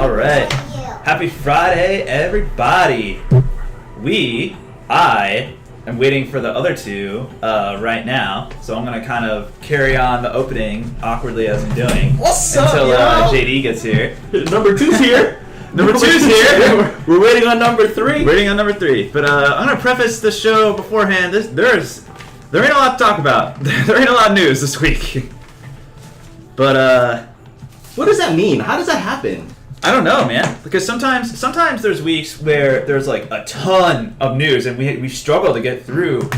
All right. Happy Friday, everybody. I am waiting for the other two right now, so I'm going to kind of carry on the opening awkwardly as I'm doing. What's until up, JD gets here. Number two's here. Number two's here. We're waiting on number three. Waiting on number three. But I'm going to preface the show beforehand. There ain't a lot to talk about. There ain't a lot of news this week. But what does that mean? How does that happen? I don't know, man. Because sometimes there's weeks where there's like a ton of news, and we struggle to get through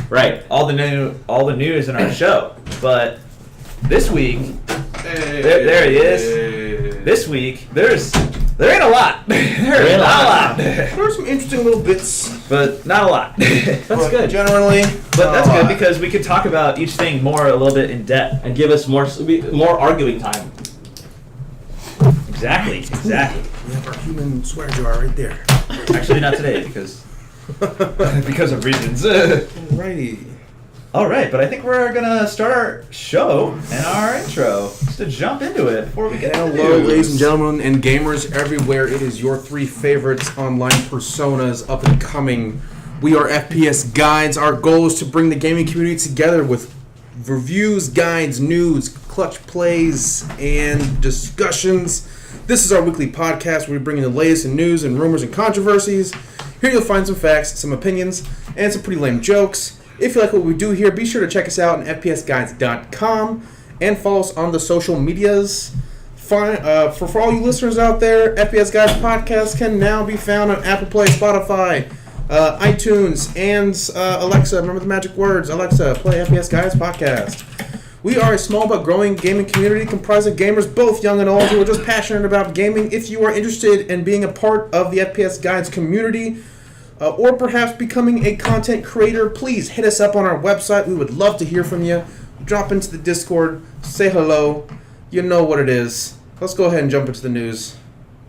all the news in our show. But this week, there he is. This week, there ain't a lot. There ain't not a lot. There are some interesting little bits, but not a lot. That's good. Generally, but that's good because we could talk about each thing a little bit in depth and give us more arguing time. Exactly. We have our human swear jar right there. Actually, not today because of reasons. Alrighty. All right, but I think we're gonna start our show and our intro just to jump into it before we get. Hello, ladies and gentlemen, and gamers everywhere. It is your three favorites online personas up and coming. We are FPS Guides. Our goal is to bring the gaming community together with reviews, guides, news, clutch plays, and discussions. This is our weekly podcast where we bring in the latest in news and rumors and controversies. Here you'll find some facts, some opinions, and some pretty lame jokes. If you like what we do here, be sure to check us out on fpsguides.com and follow us on the social medias. For all you listeners out there, FPS Guides podcast can now be found on Apple Play, Spotify, iTunes, and Alexa. Remember the magic words. Alexa, play FPS Guides podcast. We are a small but growing gaming community comprised of gamers, both young and old, who are just passionate about gaming. If you are interested in being a part of the FPS Guides community, or perhaps becoming a content creator, please hit us up on our website. We would love to hear from you. Drop into the Discord, say hello. You know what it is. Let's go ahead and jump into the news.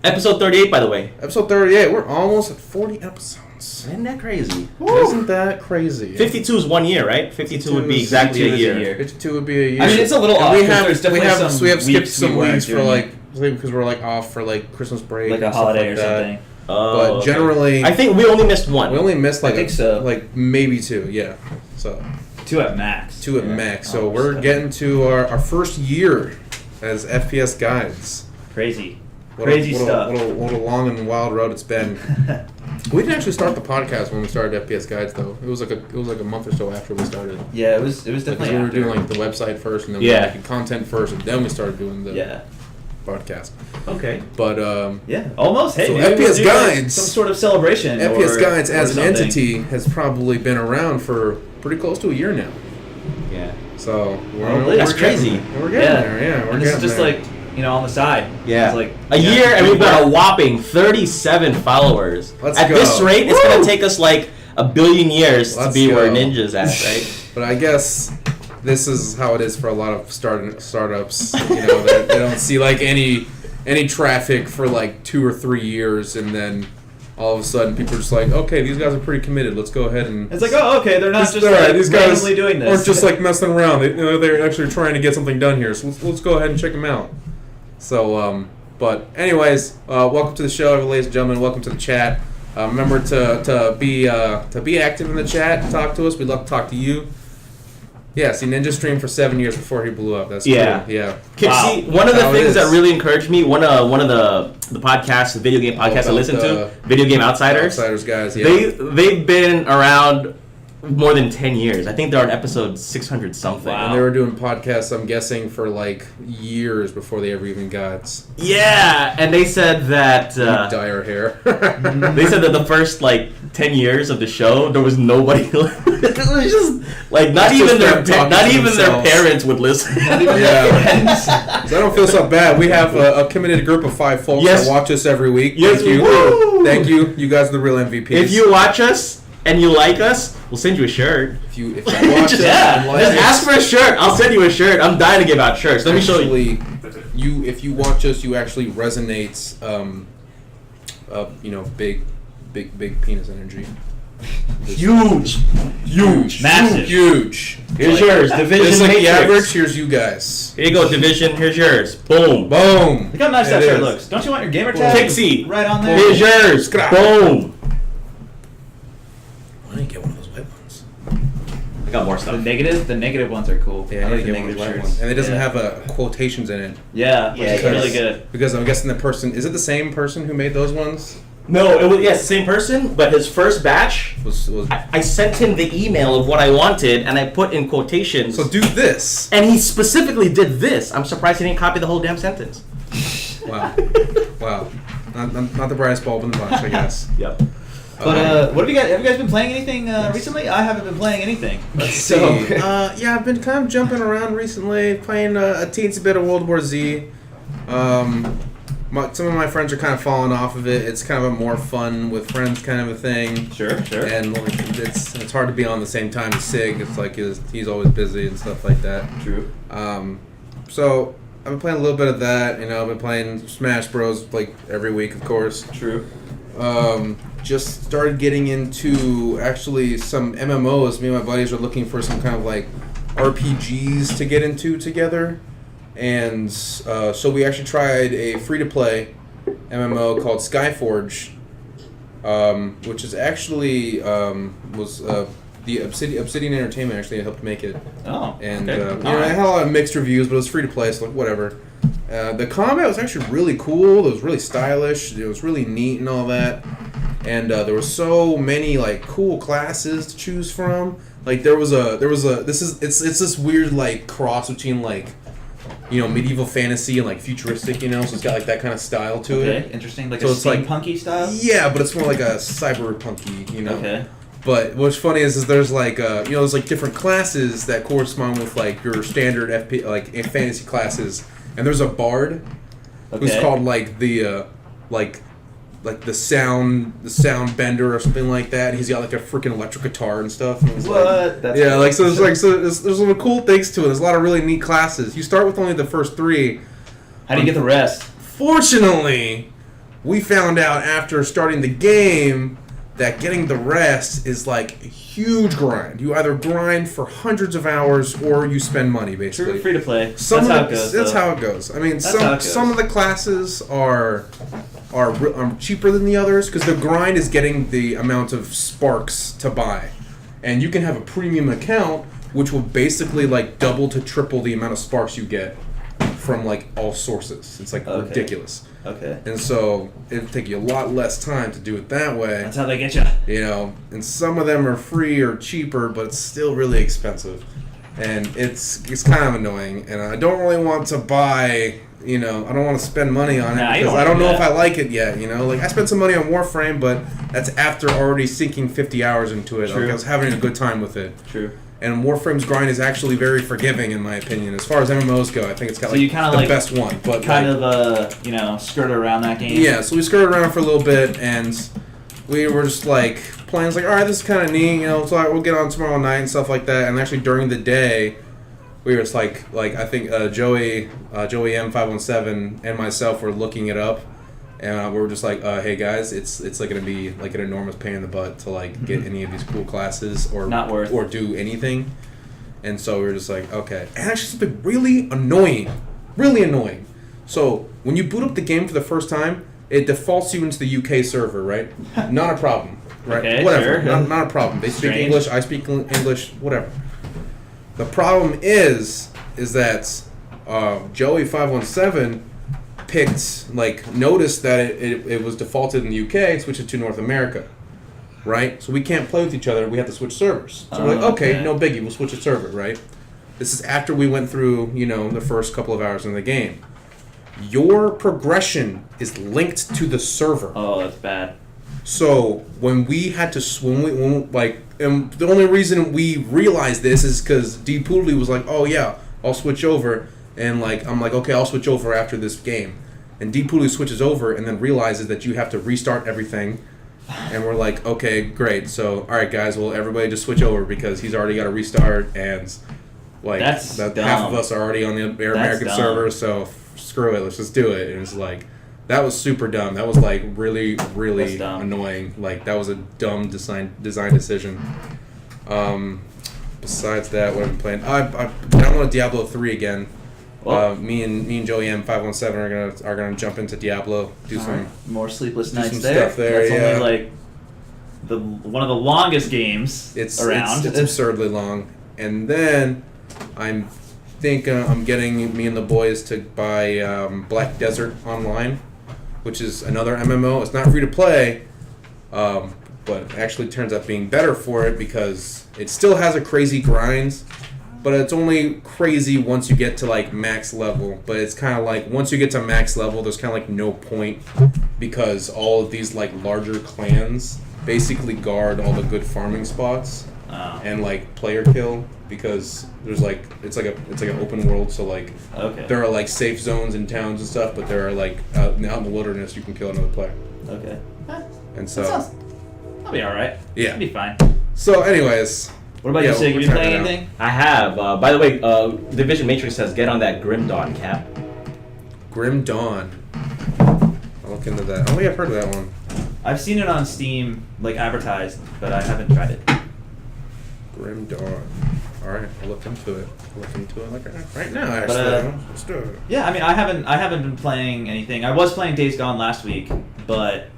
Episode 38, by the way. Episode 38. We're almost at 40 episodes. Isn't that crazy? Isn't that crazy? 52 is 1 year, right? 52 would be exactly a year. 52 would be a year. I mean, it's a little off. We have skipped some weeks for like because we're like off for like Christmas break, like a holiday or something. But generally, I think we only missed one. We only missed like I think so. like maybe two, yeah. So 2 at max. 2 at max. So we're getting to our first year as FPS Guides. Crazy What stuff. What a long and wild road it's been. We didn't actually start the podcast when we started FPS Guides though. It was like a month or so after we started. Yeah, it was definitely. Because we were doing like the website first, and then we were making content first, and then we started doing the podcast. Okay. But almost. Hey, so maybe FPS we'll do, Guides, some sort of celebration. FPS Guides as an something. entity has probably been around for pretty close to a year now. Yeah. So that's crazy. We're getting there. Yeah, we're and this is just there. like on the side. Yeah. It's like a year, and we've got a whopping 37 followers. At this rate, it's going to take us like a billion years to be where Ninja's at, right? But I guess this is how it is for a lot of startups. You know, they don't see like any traffic for like 2 or 3 years, and then all of a sudden people are just like, okay, these guys are pretty committed. Let's go ahead and. It's like, oh, okay, they're not just these guys randomly doing this. Or just like messing around. They're actually trying to get something done here. So let's go ahead and check them out. So, but anyways, welcome to the show, ladies and gentlemen. Welcome to the chat. Remember to be active in the chat. Talk to us. We'd love to talk to you. Yeah, see, Ninja streamed for 7 years before he blew up. That's cool. Yeah. See, one of the things that really encouraged me, one of the podcasts, the video game podcasts I listen to, Video Game Outsiders. Outsiders guys, yeah. They've been around more than 10 years. I think they're on episode 600 something. Wow. And they were doing podcasts, I'm guessing, for like years before they ever even got. Yeah, and they said that dye our hair. They said that the first like 10 years of the show, there was nobody. It was just like not even their parents would listen. Yeah, so I don't feel so bad. We have a committed group of 5 folks that watch us every week. Yes, Thank you. Woo! Thank you. You guys are the real MVPs. If you watch us and you like us, we'll send you a shirt. If you watch us and like just ask for a shirt. I'll send you a shirt. I'm dying to give out shirts. Let me show you. If you watch us, you actually resonate. Big penis energy. Huge, massive, huge. Here's yours. Division Just like the Matrix. average. Here's you guys. Here you go, Division. Here's yours. Boom. Boom. Look how nice It that shirt is. looks. Don't you want your gamer tag? Pixie. Right on there. Here's yours. Boom. I didn't get one of those white ones. I got more The stuff. negative ones are cool. Yeah, I I need like to the get one of negative those white shirts. ones. And it doesn't Yeah. have quotations in it. Yeah, which Yeah, is yeah. really good. Because I'm guessing the person, is it the same person who made those ones? No, it was yes, the same person, but his first batch, Was I sent him the email of what I wanted, and I put in quotations. So do this. And he specifically did this. I'm surprised he didn't copy the whole damn sentence. Wow. Wow. Not the brightest bulb in the bunch, I guess. Yep. But what have you guys? Have you guys been playing anything recently? I haven't been playing anything. Let's So- see. Yeah, I've been kind of jumping around recently, playing a teensy bit of World War Z. Some of my friends are kind of falling off of it. It's kind of a more fun with friends kind of a thing. Sure. And like, it's hard to be on the same time as Sig. It's like he's always busy and stuff like that. True. So I've been playing a little bit of that. You know, I've been playing Smash Bros. Like every week, of course. True. Just started getting into actually some MMOs. Me and my buddies are looking for some kind of like RPGs to get into together. And so we actually tried a free-to-play MMO called Skyforge, which is actually was the Obsidian Entertainment actually helped make it. Oh. And okay. you know, it had a lot of mixed reviews, but it was free-to-play, so like, whatever. The combat was actually really cool. It was really stylish. It was really neat and all that. And there were so many like cool classes to choose from. Like it's this weird like cross between like, you know, medieval fantasy and like futuristic, you know, so it's got like that kind of style to Okay. it. Interesting. Like So a it's like- steampunky style. Yeah, but it's more like a cyberpunky, you know. Okay. But what's funny is there's like there's like different classes that correspond with like your standard like fantasy classes, and there's a bard who's Okay. called like the sound bender or something like that. And he's got like a freaking electric guitar and stuff. And it's like, What? That's yeah, cool. like so there's some cool things to it. There's a lot of really neat classes. You start with only the first 3. How do you get the rest? Fortunately, we found out after starting the game that getting the rest is like a huge grind. You either grind for hundreds of hours or you spend money, basically. Free to play. That's Some how of it the- goes. That's though. how it goes. I mean, That's how it goes. some of the classes are cheaper than the others because the grind is getting the amount of sparks to buy, and you can have a premium account which will basically like double to triple the amount of sparks you get from like all sources. It's like Okay. ridiculous. Okay. And so it'll take you a lot less time to do it that way. That's how they get you. You know, and some of them are free or cheaper, but it's still really expensive. And it's kind of annoying. And I don't really want to buy, you know, I don't want to spend money on it Nah, you because don't I don't do know that. if I like it yet, you know? Like, I spent some money on Warframe, but that's after already sinking 50 hours into it. Like, True. I was having a good time with it. True. And Warframe's grind is actually very forgiving, in my opinion. As far as MMOs go, I think it's got So like you kinda the like- best one. But Kind like, of, skirt around that game. yeah, so we skirted around for a little bit, and we were just like playing. It's like, all right, this is kind of neat, you know. So we'll get on tomorrow night and stuff like that. And actually, during the day, we were just like I think Joey M517 and myself were looking it up, and we were just like, hey guys, it's like gonna be like an enormous pain in the butt to like get any of these cool classes or Not worth. or do anything. And so we were just like, okay. And actually, it's been really annoying. Really annoying. So, when you boot up the game for the first time, it defaults you into the UK server, right? Not a problem, right? Okay, Whatever. sure. Not a problem. They speak Strange. English, I speak English, whatever. The problem is that Joey517 noticed that it was defaulted in the UK, switched it to North America. Right? So we can't play with each other. We have to switch servers. So we're like, okay, Okay. no biggie. We'll switch a server, right? This is after we went through, you know, the first couple of hours in the game. Your progression is linked to the server. Oh, that's bad. So when we had to, and the only reason we realized this is because D Pooley was like, oh yeah, I'll switch over. And like, I'm like, okay, I'll switch over after this game. And D Pooley switches over and then realizes that you have to restart everything. And we're like, okay, great. So, all right, guys, well, everybody just switch over because he's already got to restart, and like That's half dumb. of us are already on the American dumb. server. So screw it, let's just do it. And it's like that was super dumb. That was like really, really That's dumb. annoying. Like that was a dumb design decision. Besides that, what I've been playing, I downloaded Diablo 3 again. Well, me and Joey M517 are gonna jump into Diablo, do some more sleepless do nights some there. stuff there, That's yeah. only like one of the longest games around. It's absurdly long. And then I'm getting me and the boys to buy Black Desert Online, which is another MMO. It's not free to play, but it actually turns out being better for it because it still has a crazy grind, but it's only crazy once you get to like max level. But it's kind of like once you get to max level, there's kind of like no point because all of these like larger clans basically guard all the good farming spots and like player kill because there's like it's like an open world, so like there are like safe zones in towns and stuff, but there are like out in the wilderness you can kill another player. Okay. And so That'll be all right. Yeah. It'll be fine. So anyways, What about you, Sig? Have you we're playing trying it anything? I have. By the way, Division Matrix says get on that Grim Dawn cap. Grim Dawn. I'll look into that. I don't think I've heard of that one. I've seen it on Steam, like advertised, but I haven't tried it. Grim Dawn. Alright, I'll look into it. Like right now, actually. But, Let's do it. Yeah, I mean, I haven't been playing anything. I was playing Days Gone last week, but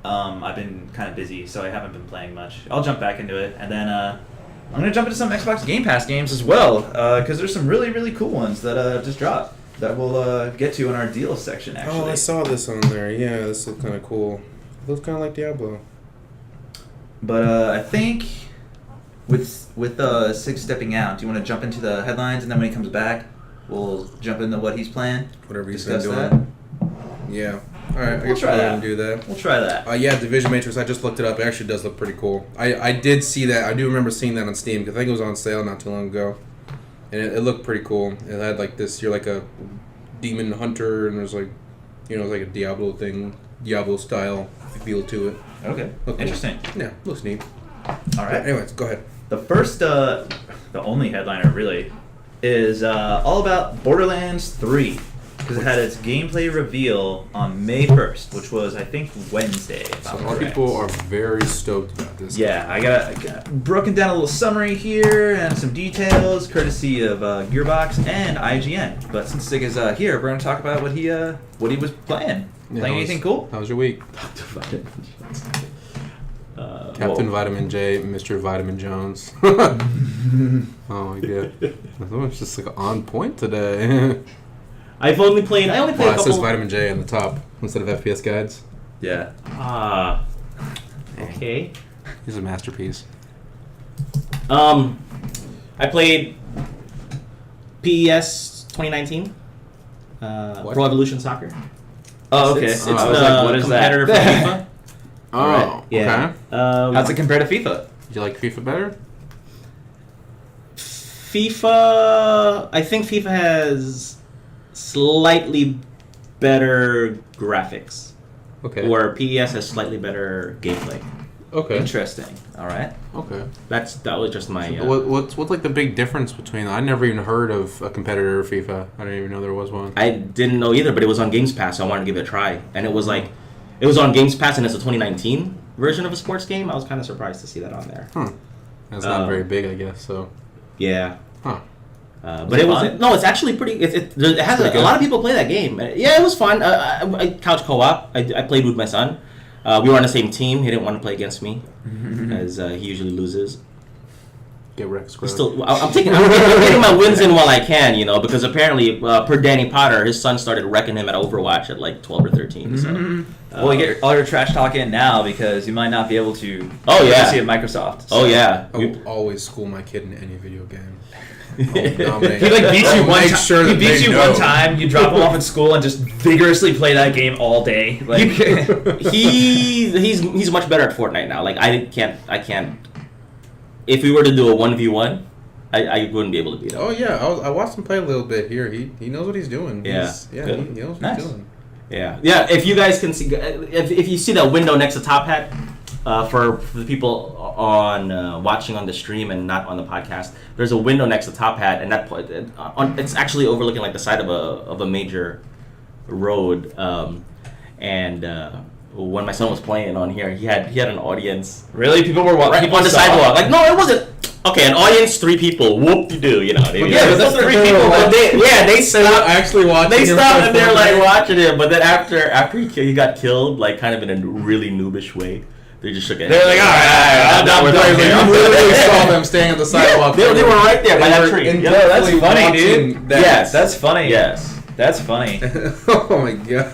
I've been kind of busy, so I haven't been playing much. I'll jump back into it, and then I'm gonna jump into some Xbox Game Pass games as well, because there's some really, really cool ones that just dropped that we'll get to in our deals section. Actually, Oh, I saw this on there. Yeah, this looks kind of cool. Looks kind of like Diablo. But I think with Sig stepping out, do you want to jump into the headlines, and then when he comes back, we'll jump into what he's playing? Whatever he's been Discuss doing. that. Yeah. Alright, I We'll guess try we'll go that. ahead and do that. We'll try that. Yeah, Division Matrix, I just looked it up. It actually does look pretty cool. I did see that. I do remember seeing that on Steam because I think it was on sale not too long ago. And it looked pretty cool. It had like this, you're like a demon hunter, and there's like, like a Diablo thing, Diablo style feel to it. Okay. Look cool. Interesting. Yeah, looks neat. All right. Anyways, go ahead. The first, the only headliner really, is all about Borderlands 3. Because it had its gameplay reveal on May 1st, which was, I think, Wednesday. If So I'm a lot of correct. people are very stoked about this. Yeah, I got broken down a little summary here and some details, courtesy of Gearbox and IGN. But since Sig is here, we're going to talk about what he was playing. Yeah, Playing anything cool? How was your week? Captain Vitamin J, Mr. Vitamin Jones. Oh my god. That was just like on point today. I only played Well, a it says couple. Vitamin J on the top instead of FPS guides. Yeah. Okay. He's a masterpiece. I played PES 2019. What? Pro Evolution Soccer. Oh, okay. It's I was the like, what is that? competitor for FIFA. Oh, Right. Yeah. okay. How's it compare to FIFA? Did you like FIFA better? FIFA. I think FIFA has slightly better graphics, Okay. where PES has slightly better gameplay. Okay. Interesting. All right. Okay. That was just my. What's like the big difference between? I never even heard of a competitor of FIFA. I didn't even know there was one. I didn't know either, but it was on Games Pass, so I wanted to give it a try. And it was like, it was on Games Pass, and it's a 2019 version of a sports game. I was kind of surprised to see that on there. That's not very big, I guess. So. Yeah. Huh. But it was no. It's actually pretty. It has Pretty a lot of people play that game. Yeah, it was fun. I couch co-op. I played with my son. We were on the same team. He didn't want to play against me, as he usually loses. Get wrecked, He's still, I'm getting my wins in while I can, because apparently, per Danny Potter, his son started wrecking him at Overwatch at like 12 or 13. So, Well, you get all your trash talk in now because you might not be able to. Oh, yeah. See at Microsoft. Oh yeah. I will always school my kid in any video game. He like beats you one time. He beats you one time. You drop him off at school and just vigorously play that game all day. Like he's much better at Fortnite now. Like I can't. If we were to do a 1v1, I wouldn't be able to beat him. Oh yeah, I watched him play a little bit here. He knows what he's doing. Yeah, He good. knows what Nice. he's doing. Yeah. If you guys can see, if you see that window next to Top Hat, for the people on watching on the stream and not on the podcast, there's a window next to Top Hat, and it's actually overlooking like the side of a major road. When my son was playing on here, he had an audience. really, people were Right people on the saw? sidewalk. Like, no, it wasn't. Okay, an audience, 3 people. Whoop-de-doo, you know. Yeah, but that's 3 people. But they stopped. Actually watching. They him stopped and they're perform. like watching him. But then after he got killed, like kind of in a really noobish way, they just shook their They're like, all right, now we're Like, done. you literally saw them standing on the sidewalk. They were right there by They that were tree. in- Yo, that's Definitely funny, dude. watching that. Yes. That's funny. Yes. That's funny. Oh my god.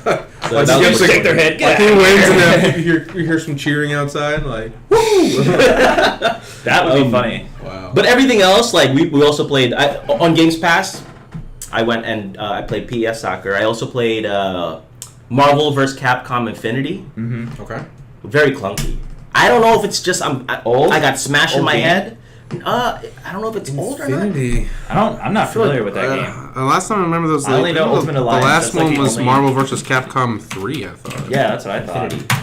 So Like, that you was just like- shake their head. Like Get he out of wins and here. then you hear some cheering outside. Like, That would be funny. wow. But everything else, like we also played on Games Pass. I went and I played PES Soccer. I also played Marvel vs. Capcom Infinity. Okay. Very clunky. I don't know if it's just Old? I got Smash in Old my game? head. I don't know if it's old or not. Infinity. I'm not familiar with that game. Last time I remember those. I only know Ultimate Alliance, The last that's like one the was only- Marvel vs. Capcom 3. I thought. Yeah, that's what I thought. Infinity.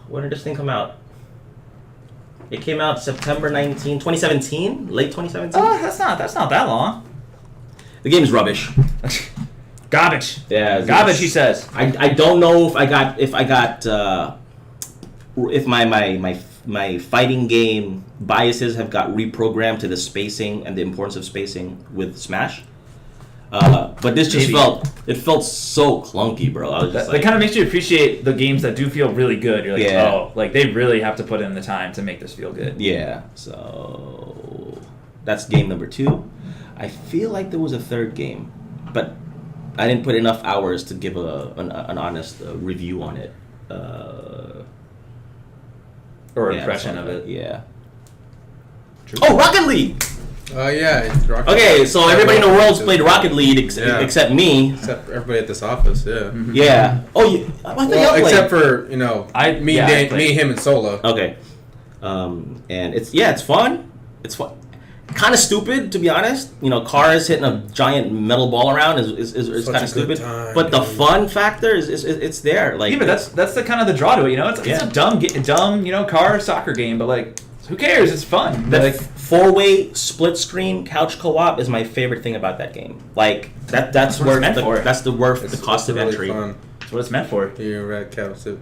When did this thing come out? It came out September 19, 2017, late 2017. Oh, that's not that long. The game's rubbish. Garbage. Yeah, Garbage. He says. I don't know if my fighting game biases have got reprogrammed to the spacing and the importance of spacing with Smash. But this just Maybe. felt so clunky, bro. I was just That kind of makes you appreciate the games that do feel really good. You're like, Yeah. oh, like they really have to put in the time to make this feel good. yeah. So that's game number 2. I feel like there was a third game, but I didn't put enough hours to give an honest review on it. Or Yeah, impression of something it. like- Yeah. Oh, Rocket League! Yeah. It's Rocket Okay, League. so everybody in the world's played Rocket League Yeah. except me. Except everybody at this office. Yeah. Yeah. Oh, I thought y'all Well, played. except for I played. me, him, and Solo. Okay. And it's fun. It's fun. Kind of stupid, to be honest. You know, cars hitting a giant metal ball around is Such kind a of good stupid. time, But the dude. fun factor is it's there. Like Yeah, but that's the kind of the draw to it. You know, it's Yeah. a dumb car soccer game, but like, who cares? It's fun. the Like, 4-way split screen couch co-op is my favorite thing about that game. Like that's what worth it's meant for. that's the worth the cost of really entry. Fun. that's what it's meant for. You're right, Captain.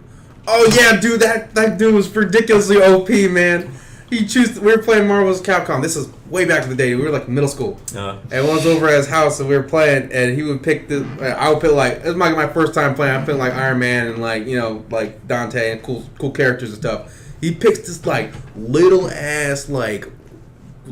Oh yeah, dude, that dude was ridiculously OP, man. We were playing Marvel's Capcom. This is way back in the day. We were like middle school. And one was over at his house, and we were playing, and he would pick I would pick like it was my first time playing. I picked like Iron Man and like Dante and cool characters and stuff. He picks this like little ass like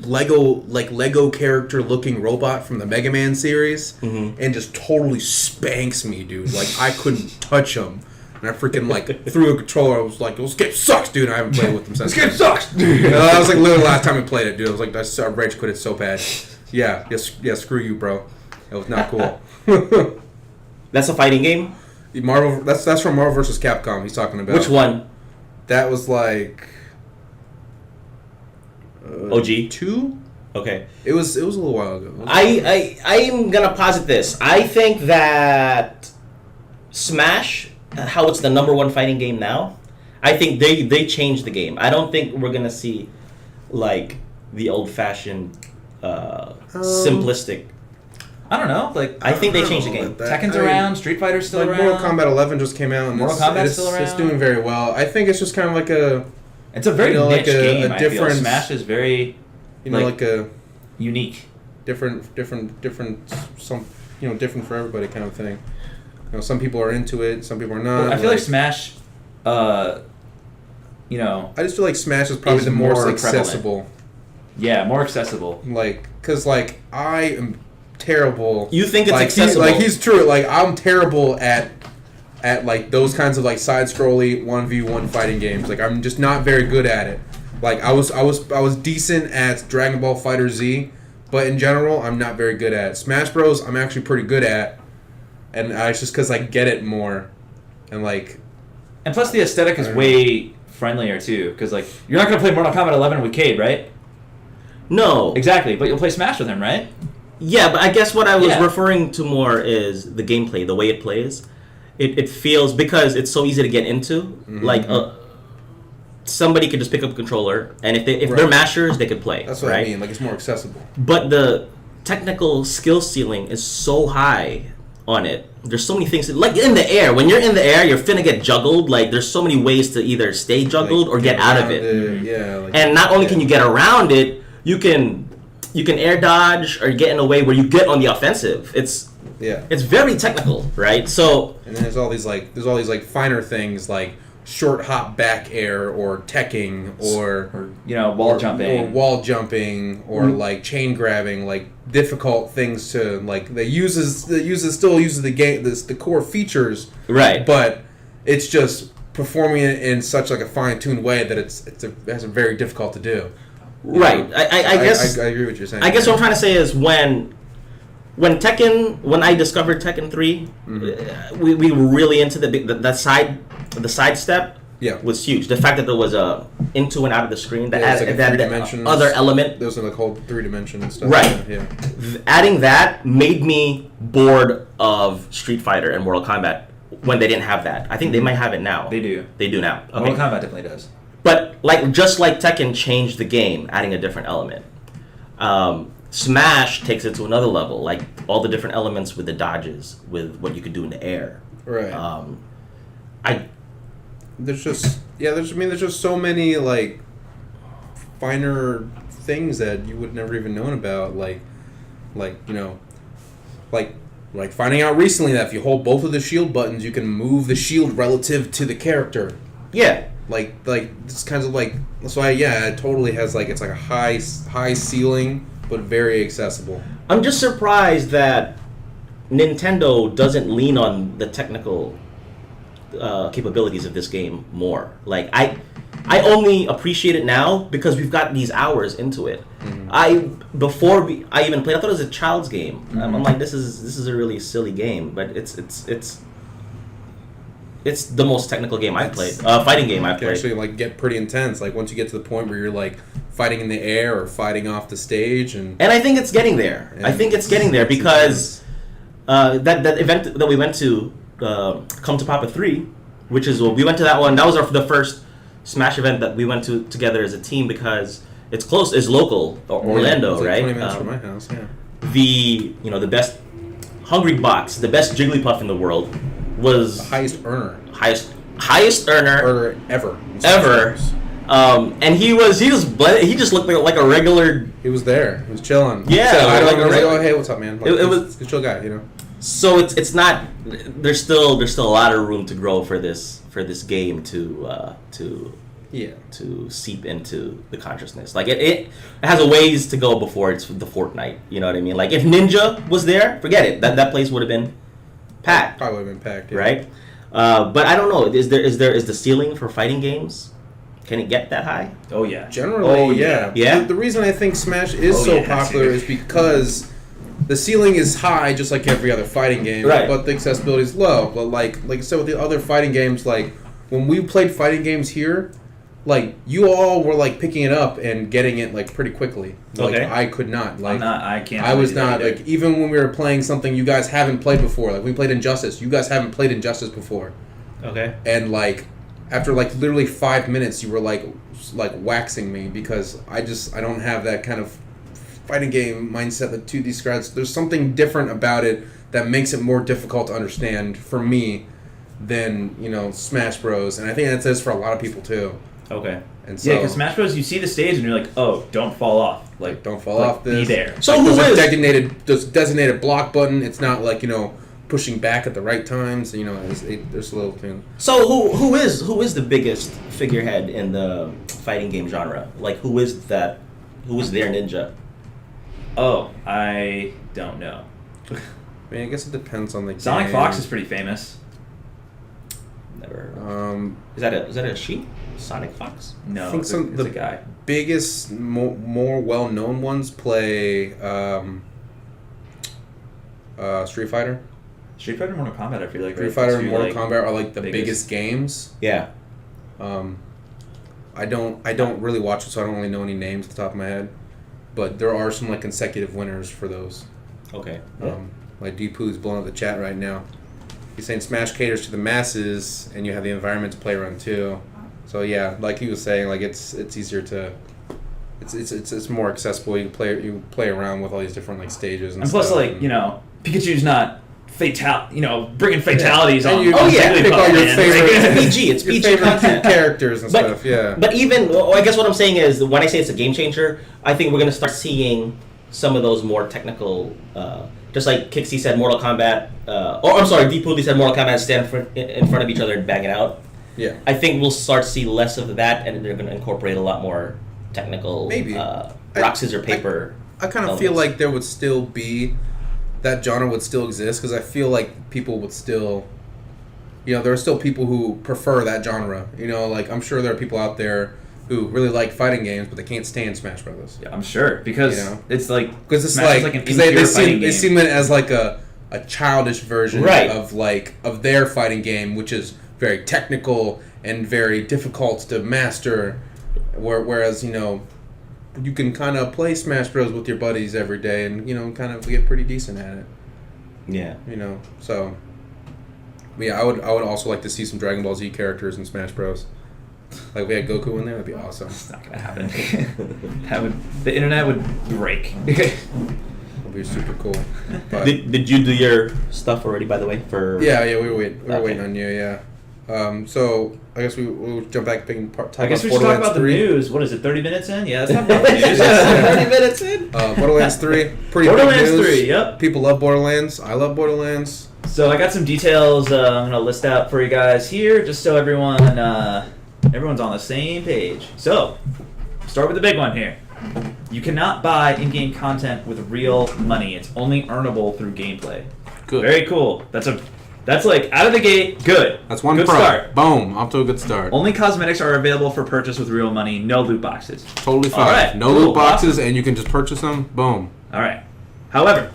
Lego character looking robot from the Mega Man series, and just totally spanks me, dude. Like I couldn't touch him. And I freaking like threw a controller. I was like, "This game sucks, dude." I haven't played with him since. This game sucks. That was like literally the last time I played it, dude. I was like, I rage quit it so bad. Yeah, screw you, bro. It was not cool. That's a fighting game. Marvel. That's from Marvel vs. Capcom. He's talking about. Which one? That was like. OG? 2. Okay. It was a little while ago. I'm gonna posit this. I think that Smash, how it's the number 1 fighting game now, I think they changed the game. I don't think we're gonna see like the old-fashioned simplistic. I don't know. Like, I think they don't changed the know game. about that. Tekken's I mean, around. Street Fighter's still Like around. Mortal Kombat 11 just came out, and Mortal Kombat's still It's around. doing very well. I think it's just kind of like a It's a very like niche a game. I feel different- Smash is very like a unique. different some different for everybody kind of thing. Some people are into it, some people are not. I feel like Smash, I just feel like Smash is probably Is the more most prevalent. accessible. yeah, more accessible. Because I am terrible. You think it's like, accessible? He's true. Like I'm terrible at like those kinds of like side scrolly 1v1 fighting games. Like I'm just not very good at it. Like I was decent at Dragon Ball Fighter Z, but in general I'm not very good at Smash Bros. I'm actually pretty good at, and it's just because I get it more, and like And plus, the aesthetic is I don't way friendlier too. Because like, you're not gonna play Mortal Kombat 11 with Cade, right? No. Exactly. But you'll play Smash with him, right? Yeah, but I guess what I was Yeah. referring to more is the gameplay, the way it plays. It feels, because it's so easy to get into, like somebody could just pick up a controller, and if they're Right. mashers, they could play. that's what right? I mean. Like it's more accessible. But the technical skill ceiling is so high on it. There's so many things like in the air. When you're in the air, you're finna get juggled. Like there's so many ways to either stay juggled or get out of it. Yeah. Like, And not only can you get around it, you can air dodge or get in a way where you get on the offensive. It's very technical, right? So and then there's all these finer things like short hop back air or teching or wall jumping or wall jumping or like chain grabbing, like difficult things to like that still uses the core features, right, but it's just performing it in such like a fine-tuned way that it's very difficult to do. Right. I guess I agree with what you're saying. I guess what I'm trying to say is when I discovered Tekken 3, we were really into the side step. Yeah, was huge. The fact that there was a into and out of the screen that like that other element. There was like whole 3-dimension stuff. Right. Yeah. Adding that made me bored of Street Fighter and Mortal Kombat when they didn't have that. I think they might have it now. They do. They do now. Okay. Mortal Kombat definitely does. But just like Tekken changed the game, adding a different element. Smash takes it to another level, like all the different elements with the dodges, with what you could do in the air. Right. There's just so many like finer things that you would never even known about, like finding out recently that if you hold both of the shield buttons, you can move the shield relative to the character. Yeah. Like it's kind of like so. It totally has like it's like a high ceiling but very accessible. I'm just surprised that Nintendo doesn't lean on the technical capabilities of this game more. Like I only appreciate it now because we've got these hours into it. Before I even played, I thought it was a child's game. I'm like, this is a really silly game, but it's the most technical game I've played. Fighting game I've played. Actually, like get pretty intense. Like once you get to the point where you're like fighting in the air or fighting off the stage, and I think it's getting there. I think it's getting there because that event that we went to, Come to Papa 3, which is we went to that one. That was the first Smash event that we went to together as a team because it's close. It's local, Orlando, it's like right? 20 minutes from my house. Yeah. The best Hungry Box, the best Jigglypuff in the world, was the highest earner ever. And he just looked like a regular. He was there. He was chilling. Yeah, I was like, oh hey, what's up, man? Like, it was a chill guy, you know. So it's not. There's still a lot of room to grow for this game to seep into the consciousness. Like it has a ways to go before it's the Fortnite. You know what I mean? Like if Ninja was there, forget it. That place would have been packed. Probably would have been packed. Yeah. Right. But I don't know. Is the ceiling for fighting games? Can it get that high? Oh yeah. Generally, yeah. Yeah. The reason I think Smash is so popular is because the ceiling is high, just like every other fighting game, right, but the accessibility is low. But like I said with the other fighting games, like when we played fighting games here, like you all were like picking it up and getting it like pretty quickly. Like okay. I could not. Like I can't. I was not like even when we were playing something you guys haven't played before. Like we played Injustice. You guys haven't played Injustice before. Okay. And like after like literally 5 minutes, you were like waxing me because I don't have that kind of fighting game mindset that 2D describes. There's something different about it that makes it more difficult to understand for me than Smash Bros. And I think that says for a lot of people too. Okay. And so, yeah, because Smash Bros. You see the stage and you're like, oh, don't fall off. Like don't fall off this. Be there. So like, who there's is a designated block button. It's not like pushing back at the right times. There's a little thing. So who is the biggest figurehead in the fighting game genre? Like who is that? Who is their ninja? Oh, I don't know. I mean, I guess it depends on the Sonic game. Fox is pretty famous. Never. Is that a sheep? Sonic Fox? No, I think it's a guy. Biggest, more well-known ones play Street Fighter. Street Fighter and Mortal Kombat, I feel like. Street Fighter and Mortal Kombat are like the biggest games. Yeah. I don't really watch it, so I don't really know any names off the top of my head. But there are some like consecutive winners for those. Okay. Like Deepu's blowing up the chat right now. He's saying Smash caters to the masses, and you have the environment to play around too. So yeah, like he was saying, like it's easier to, it's more accessible. You play around with all these different like stages and plus stuff, like Pikachu's not bringing fatalities And on. you- Oh, yeah. pick all your favorite- It's PG. It's Your PG favorite content. characters and But- stuff. Yeah. But even, well, I guess what I'm saying is, when I say it's a game changer, I think we're going to start seeing some of those more technical, just like Kixie said, Mortal Kombat, Deep Pooley said Mortal Kombat stand in front of each other and bang it out. Yeah. I think we'll start to see less of that, and they're going to incorporate a lot more technical, Maybe. rock, scissors, paper. I kind of feel like there would still be that genre would still exist because I feel like people would still, there are still people who prefer that genre. Like I'm sure there are people out there who really like fighting games, but they can't stand Smash Brothers. Yeah, I'm sure because it's like Because it's Smash is like an because they impure seem fighting they game. seem it as like a childish version Right. of their fighting game, which is very technical and very difficult to master. Whereas you can kind of play Smash Bros with your buddies every day and kind of get pretty decent at it. Yeah. So yeah, I would also like to see some Dragon Ball Z characters in Smash Bros. Like if we had Goku in there, that'd be awesome. It's not gonna happen. The internet would break. That'd be super cool. But Did you do your stuff already, by the way? yeah, we were waiting Okay. on you. Yeah. So I guess we'll jump back and talk I guess we about should talk Borderlands about the 3. news. What is it? 30 minutes in? Yeah, that's not bad news. 30 minutes in. Borderlands 3, pretty Borderlands big news. 3, yep. People love Borderlands. I love Borderlands. So I got some details I'm gonna list out for you guys here, just so everyone's on the same page. So, start with the big one here. You cannot buy in-game content with real money. It's only earnable through gameplay. Good. Very cool. That's like out of the gate. Good. That's one good pro. start. Boom. Off to a good start. Only cosmetics are available for purchase with real money. No loot boxes. Totally fine. All right, No cool, loot boxes, awesome. and you can just purchase them. Boom. All right. However,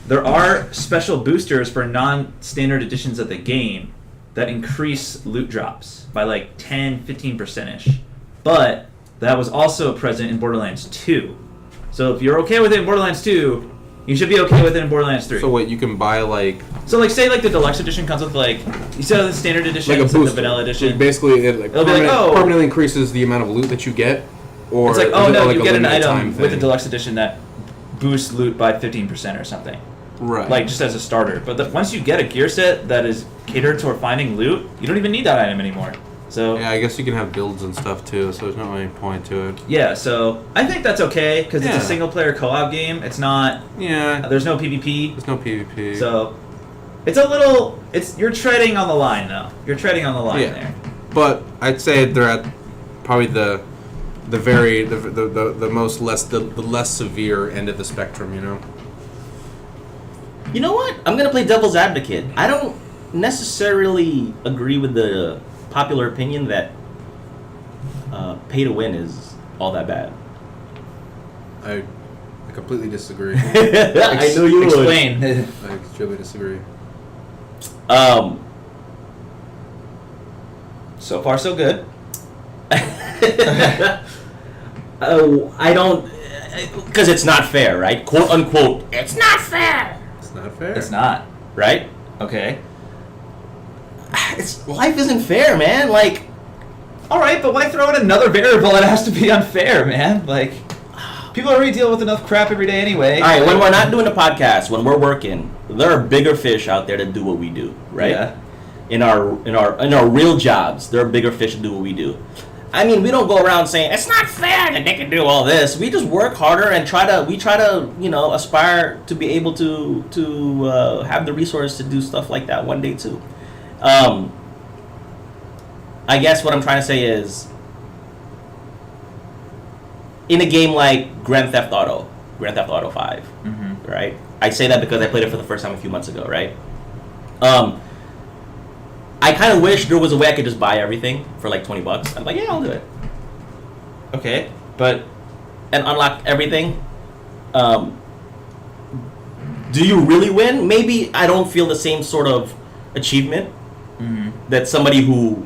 there are special boosters for non-standard editions of the game that increase loot drops by like 10, 15%-ish. But that was also present in Borderlands 2. So if you're okay with it in Borderlands 2, you should be okay with it in Borderlands 3. So wait, you can buy like So like say like the deluxe edition comes with like instead of the standard edition, a it's like booster. the vanilla edition. So basically, it It'll be like, oh. permanently increases the amount of loot that you get. Or It's like, is oh it no, like you a get an limited item time with the thing? deluxe edition that boosts loot by 15% or something. Right. Like just as a starter. But once you get a gear set that is catered toward finding loot, you don't even need that item anymore. So Yeah, I guess you can have builds and stuff too, so there's not really any point to it. yeah, so I think that's okay because it's Yeah. a single player co-op game. It's not. Yeah. There's no PvP, There's no PvP. so it's a little. You're treading on the line though. You're treading on the line Yeah. there. But I'd say they're at probably the less severe end of the spectrum, You know what? I'm gonna play devil's advocate. I don't necessarily agree with the popular opinion that pay to win is all that bad. I completely disagree. I know you would. Explain. I extremely disagree. So far, so good. I don't, because it's not fair, right? Quote unquote. It's not fair, It's not fair. It's not. right? Okay. Life isn't fair, man. Like, All right, but why throw in another variable that has to be unfair, man? Like, people already deal with enough crap every day anyway. all right, when we're not doing a podcast, when we're working, there are bigger fish out there that do what we do, right? Yeah. In our real jobs, there are bigger fish that do what we do. I mean, we don't go around saying it's not fair that they can do all this. We just work harder and try to aspire to be able to have the resource to do stuff like that one day too. I guess what I'm trying to say is, in a game like Grand Theft Auto 5, Mm-hmm. right? I say that because I played it for the first time a few months ago, right? I kind of wish there was a way I could just buy everything for like $20. I'm like, yeah, I'll do it. Okay, but And unlock everything. Do you really win? Maybe I don't feel the same sort of achievement that somebody who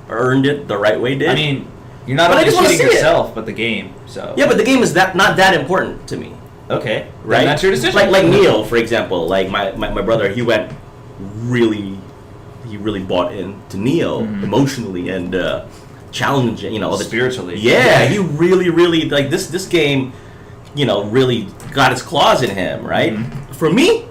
earned it the right way did. I mean, you're not But I only just wanna cheating see it. yourself, but the game. So yeah, but the game is not that important to me. okay, Right? Then that's your decision. Like Neil, for example, like my brother, he really bought into Neo emotionally and challenging, Spiritually. Yeah, he really like this game, really got its claws in him, right? For me,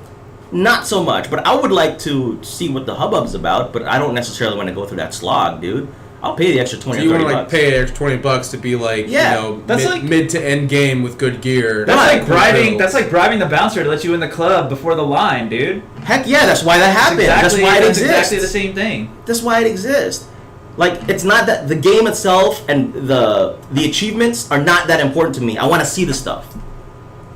Not so much, but I would like to see what the hubbub's about. But I don't necessarily want to go through that slog, dude. I'll pay the extra 20 So or you 30 want to like bucks. pay an extra $20 to be like, Yeah, you know, that's mid, like- mid to end game with good gear. That's like With bribing. bills. That's like bribing the bouncer to let you in the club before the line, dude. Heck yeah, that's why that happened. That's why it that's exists. exactly the same thing. That's why it exists. Like, it's not that the game itself and the achievements are not that important to me. I want to see the stuff.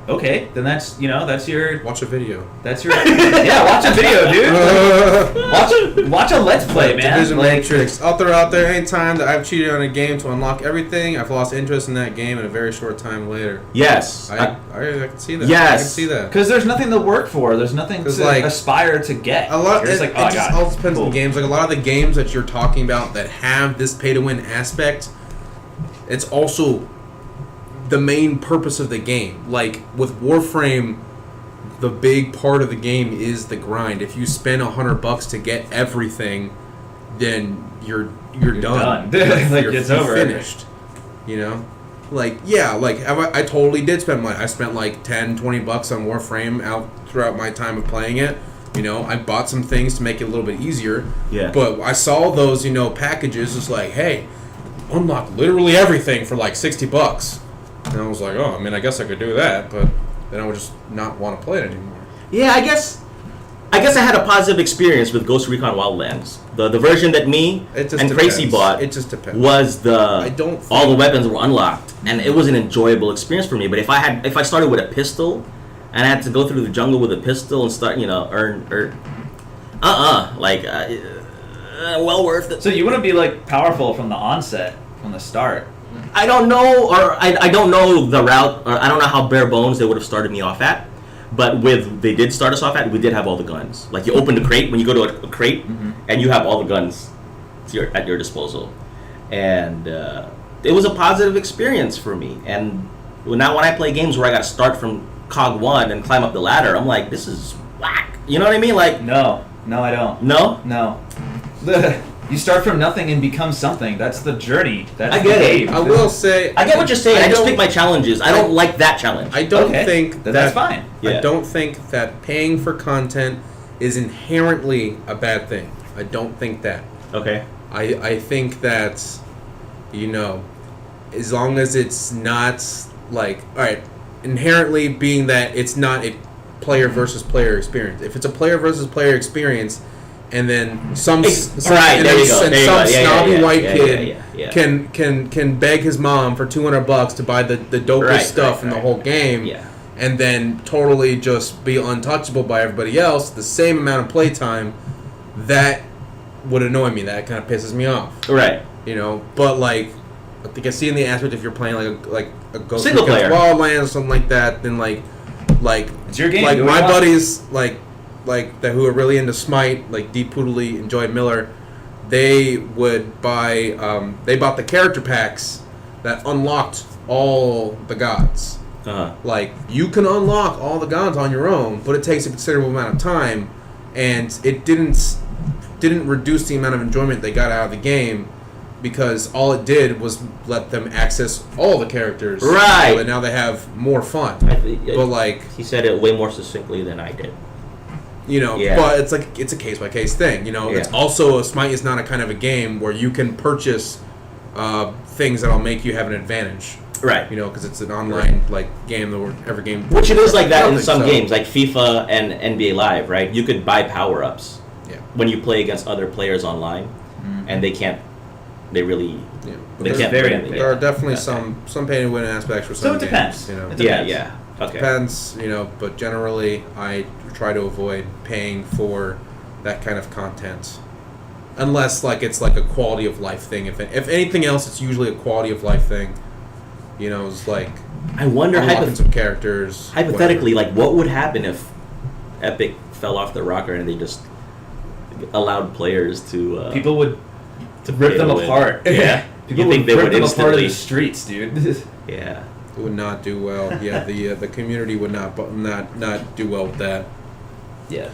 Okay, then that's your Watch a video. yeah. Watch a video, dude. Watch a let's play, man. Division Like, Matrix. Out there, anytime that I've cheated on a game to unlock everything, I've lost interest in that game in a very short time later. Yes. I can see that. Yes. I can see that. because there's nothing to work for. There's nothing 'Cause, to like, aspire to get. A lot. You're just It, like, it oh, just God, all depends on cool. the games. Like a lot of the games that you're talking about that have this pay to win aspect, it's also the main purpose of the game. Like with Warframe, the big part of the game is the grind. If you spend $100 to get everything, then you're done. done. Like, it's over. Finished. You know. Like yeah, like I totally did spend money. I spent like $10, $20 on Warframe out throughout my time of playing it. You know, I bought some things to make it a little bit easier. Yeah. But I saw those, packages. It's like, hey, unlock literally everything for like $60. And I was like, oh, I mean, I guess I could do that, but then I would just not want to play it anymore. Yeah, I guess I had a positive experience with Ghost Recon Wildlands. The version that me It and just Crazy depends. bought It just depends. was I don't all the think- weapons were unlocked, and it was an enjoyable experience for me. But if I started with a pistol, and I had to go through the jungle with a pistol and start, well worth it. So you want to be like powerful from the onset, from the start. I don't know, or I don't know the route, or I don't know how bare bones they would have started me off at. But they did start us off at, we did have all the guns. Like you open the crate when you go to a crate, and you have all the guns at your disposal, and it was a positive experience for me. And now when I play games where I got to start from cog 1 and climb up the ladder, I'm like, this is whack. You know what I mean? Like No, I don't. no. No. You start from nothing and become something. That's the journey. That's I get the it. game. I will say... I get what you're saying. I just don't- pick my challenges. I don't like that challenge. I don't Okay, think then that's fine. Yeah. I don't think that paying for content is inherently a bad thing. I don't think that. Okay. I think that, as long as it's not like, all right, inherently being that it's not a player versus player experience. If it's a player versus player experience, and then some Right, and there then you go, some there you go. Yeah, snobby yeah, white yeah, kid yeah. can beg his mom for $200 to buy the dopest Right, stuff in the right. whole game. Yeah. And then totally just be untouchable by everybody else, the same amount of playtime, that would annoy me. That kind of pisses me off, Right. But like, I think I see in the aspect if you're playing like a Ghost Single Recon player. Wildlands or something like that, then like It's your game. like do what my you want. buddies like that who are really into Smite, like Deep Poodley and Joy Miller, they would buy they bought the character packs that unlocked all the gods. Uh-huh. Like, you can unlock all the gods on your own, but it takes a considerable amount of time, and it didn't reduce the amount of enjoyment they got out of the game, because all it did was let them access all the characters. Right. But now they have more fun. But like, He said it way more succinctly than I did. Yeah. but it's a case by case thing. It's Yeah. also Smite is not a kind of a game where you can purchase things that'll make you have an advantage. Right. Because it's an online game that every game. Which it is like that in Nothing, some so- games, like FIFA and NBA Live, right? You could buy power-ups Yeah. when you play against other players online, and they can't. They really. Yeah. But They there's- can't. very- win. There are definitely Okay. some pay to win aspects for So some it depends. games. It Yeah. depends. Yeah. Okay. Depends, but generally I try to avoid paying for that kind of content, unless it's like a quality of life thing. If anything else, it's usually a quality of life thing. It's like I wonder unlocking some characters. hypothetically, like what would happen if Epic fell off the rocker and they just allowed players to People would to rip pay them to win? apart. Yeah. People You think would they rip would them apart in instantly? the streets, dude. Yeah. It would not do well. Yeah, the community would not do well with that. Yeah.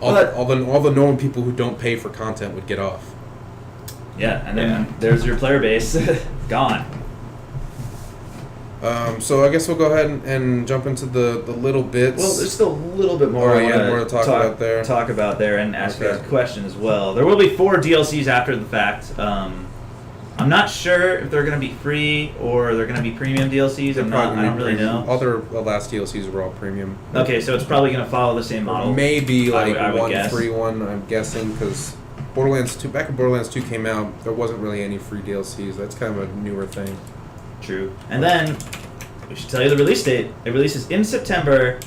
All the normal people who don't pay for content would get off. Yeah, and then Yeah. there's your player base gone. So I guess we'll go ahead and jump into the little bits. Well, there's still a little bit more. Oh, I yeah, wanna more to talk about there. Talk about there and ask you Okay. guys a question as well. There will be 4 DLCs after the fact. I'm not sure if they're going to be free or they're going to be premium DLCs. I don't really know. Other last DLCs were all premium. Okay, so it's probably going to follow the same model. Maybe like I would one guess. free one. I'm guessing because Borderlands 2. Back when Borderlands 2 came out, there wasn't really any free DLCs. That's kind of a newer thing. True. And then we should tell you the release date. It releases in September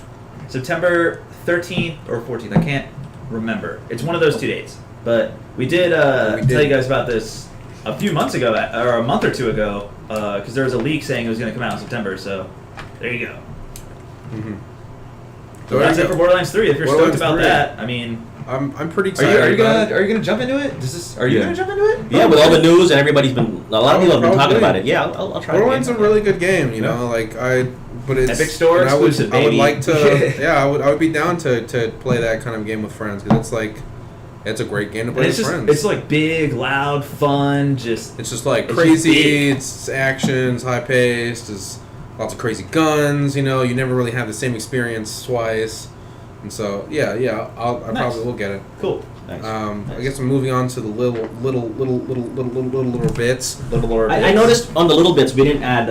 13th or 14th. I can't remember. It's one of those 2 dates. But we did tell you guys about this a few months ago, or a month or 2 ago, because there was a leak saying it was going to come out in September. So there you go. Mm-hmm. So that's it for Borderlands 3. If you're stoked Borderlands about 3. that, I mean, I'm pretty are excited. you about gonna it. jump into it? Are you Yeah. gonna jump into it? Yeah, with all the news and everybody's been, a lot of people have been talking Probably. about it. Yeah, I'll try. Borderlands it. is a really good game, you know. But it's Epic Store and exclusive, I would baby. like to. Yeah, I would be down to play that kind of game with friends because it's like, it's a great game to play And with it's just friends. it's like big, loud, fun. Just It's just like It's crazy. just big. It's actions, high paced. There's lots of crazy guns. You know, you never really have the same experience twice. And so yeah, I Nice. probably will get it. cool. Nice. I guess I'm moving on to the little bits. Little Lord. I noticed on the little bits we didn't add.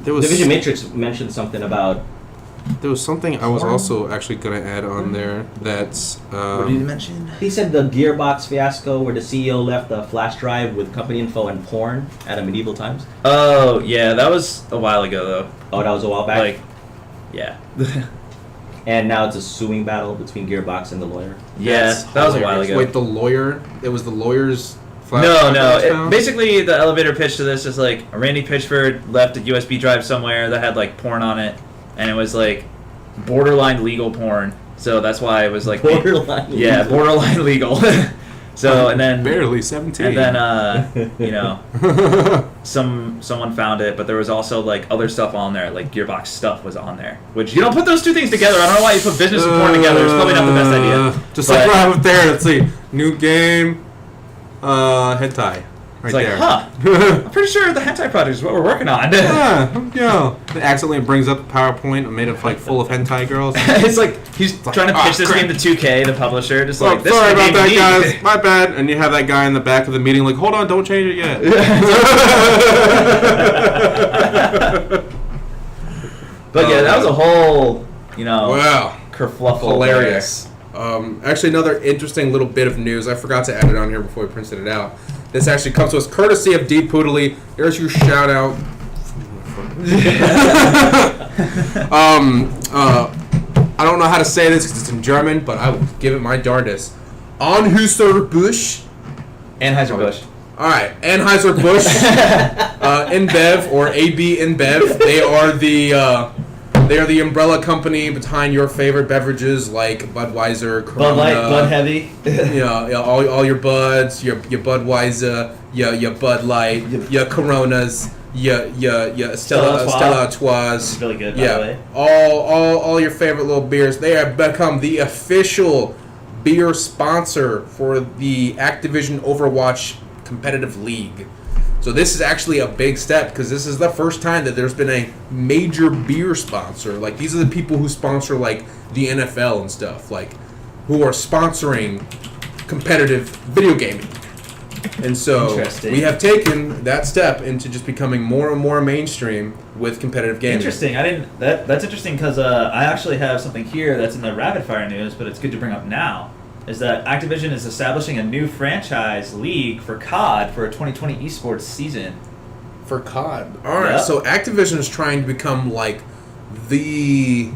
There was- Division Matrix mentioned something about. There was something I was also actually gonna add on there. That's What did you mention? He said the Gearbox fiasco where the CEO left a flash drive with company info and porn at a medieval times. Oh yeah, that was a while ago though. Oh, that was a while back. Like, yeah, And now it's a suing battle between Gearbox and the lawyer. yeah, That's that was a while hilarious. ago. Wait, the lawyer? It was the lawyer's. No. found? Basically, the elevator pitch to this is like Randy Pitchford left a USB drive somewhere that had like porn on it, and it was like borderline legal porn. So that's why it was like Borderline. yeah, legal. borderline legal. So and then barely 17. and then you know, someone found it, but there was also like other stuff on there, like Gearbox stuff was on there. Which you don't put those 2 things together. I don't know why you put business and porn together. It's probably not the best idea. Just But like right up there. Let's see. New game. Hentai. Right it's like, there. huh? I'm pretty sure the hentai project is what we're working on. Yeah. It accidentally brings up a PowerPoint made of like full of hentai girls. It's like he's like, trying to pitch "Ah, this crap." game to 2K, the publisher, just Oh, like this sorry is the about game that, we need. guys. My bad. And you have that guy in the back of the meeting, like, hold on, don't change it yet. But yeah, that was a whole, you know, Wow. kerfluffle. Hilarious. Actually, another interesting little bit of news. I forgot to add it on here before we printed it out. This actually comes to us courtesy of D Poodley. There's your shout out. I don't know how to say this because it's in German, but I will give it my darndest. Anheuser-Busch. Anheuser-Busch. All right, Anheuser-Busch, InBev or AB InBev. They are the umbrella company behind your favorite beverages like Budweiser, Corona, Bud Light, Bud Heavy. yeah, all your Buds, your Budweiser, your Bud Light, your Coronas, your Stella Stella Artois. Artois. It's really good, by Yeah, the way. all your favorite little beers. They have become the official beer sponsor for the Activision Overwatch competitive league. So this is actually a big step because this is the first time that there's been a major beer sponsor. Like these are the people who sponsor like the NFL and stuff, like who are sponsoring competitive video gaming. And so Interesting. we have taken that step into just becoming more and more mainstream with competitive gaming. Interesting. I didn't. That's interesting because I actually have something here that's in the rapid fire news, but it's good to bring up now. Is that Activision is establishing a new franchise league for COD for a 2020 esports season. For COD. All right, Yeah. so Activision is trying to become like the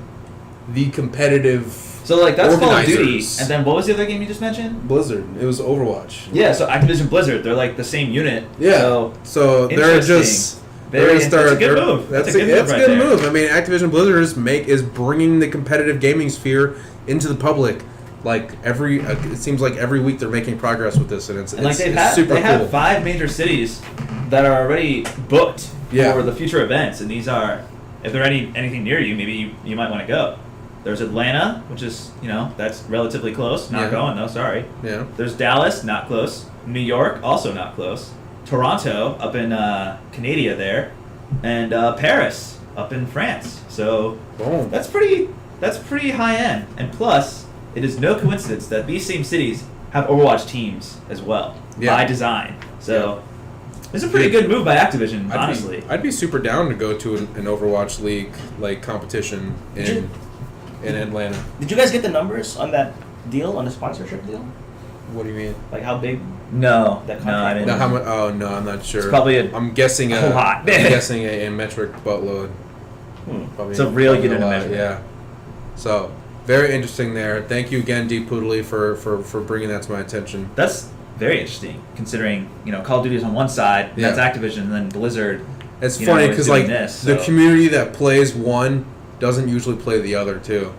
competitive. So like that's Call of Duty, Organizers. and then what was the other game you just mentioned? Blizzard. It was Overwatch. Yeah, so Activision Blizzard, they're like the same unit. Yeah. So they're Interesting. just. Very That's that's a good move. That's a good move a right good there. move. I mean, Activision Blizzard is bringing the competitive gaming sphere into the public. Like it seems like every week they're making progress with this, and it's And like it's super they cool. have 5 major cities that are already booked Yeah. for the future events, and these are, if they're anything near you, maybe you might want to go. There's Atlanta, which is that's relatively close. Not Yeah. going though. Sorry. Yeah. There's Dallas, not close. New York, also not close. Toronto, up in Canada there, and Paris. up in France. So Boom. that's pretty high end. And plus, it is no coincidence that these same cities have Overwatch teams as well by design. So it's a pretty good move by Activision, honestly. I'd be super down to go to an Overwatch League like competition in Atlanta. Did you guys get the numbers on that deal, on the sponsorship deal? What do you mean? Like how big? No, That no, I contract. didn't. No, how much? Oh no, I'm not sure. It's probably I'm guessing a lot. I'm guessing a metric buttload. Probably, It's a real probably unit of lot, measurement. Yeah. So very interesting there. Thank you again, Deep Poodley, for bringing that to my attention. That's very interesting, considering Call of Duty is on one side, and Yeah. that's Activision, and then Blizzard. It's is funny because doing like this, the so- community that plays one doesn't usually play the other too.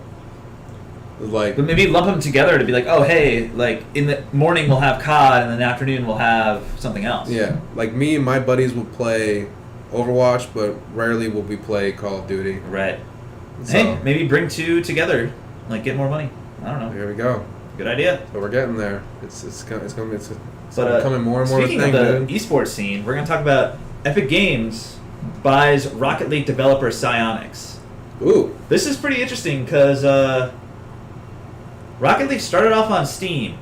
Like But maybe lump them together to be like, oh hey, like in the morning we'll have COD, and in the afternoon we'll have something else. yeah, like me and my buddies will play Overwatch, but rarely will we play Call of Duty. Right. So Hey, maybe bring two together, like get more money. I don't know. here we go. Good idea. So we're getting there. It's becoming more and more speaking a thing, of the dude. esports scene, we're gonna talk about Epic Games buys Rocket League developer Psyonix. Ooh, This is pretty interesting because Rocket League started off on Steam.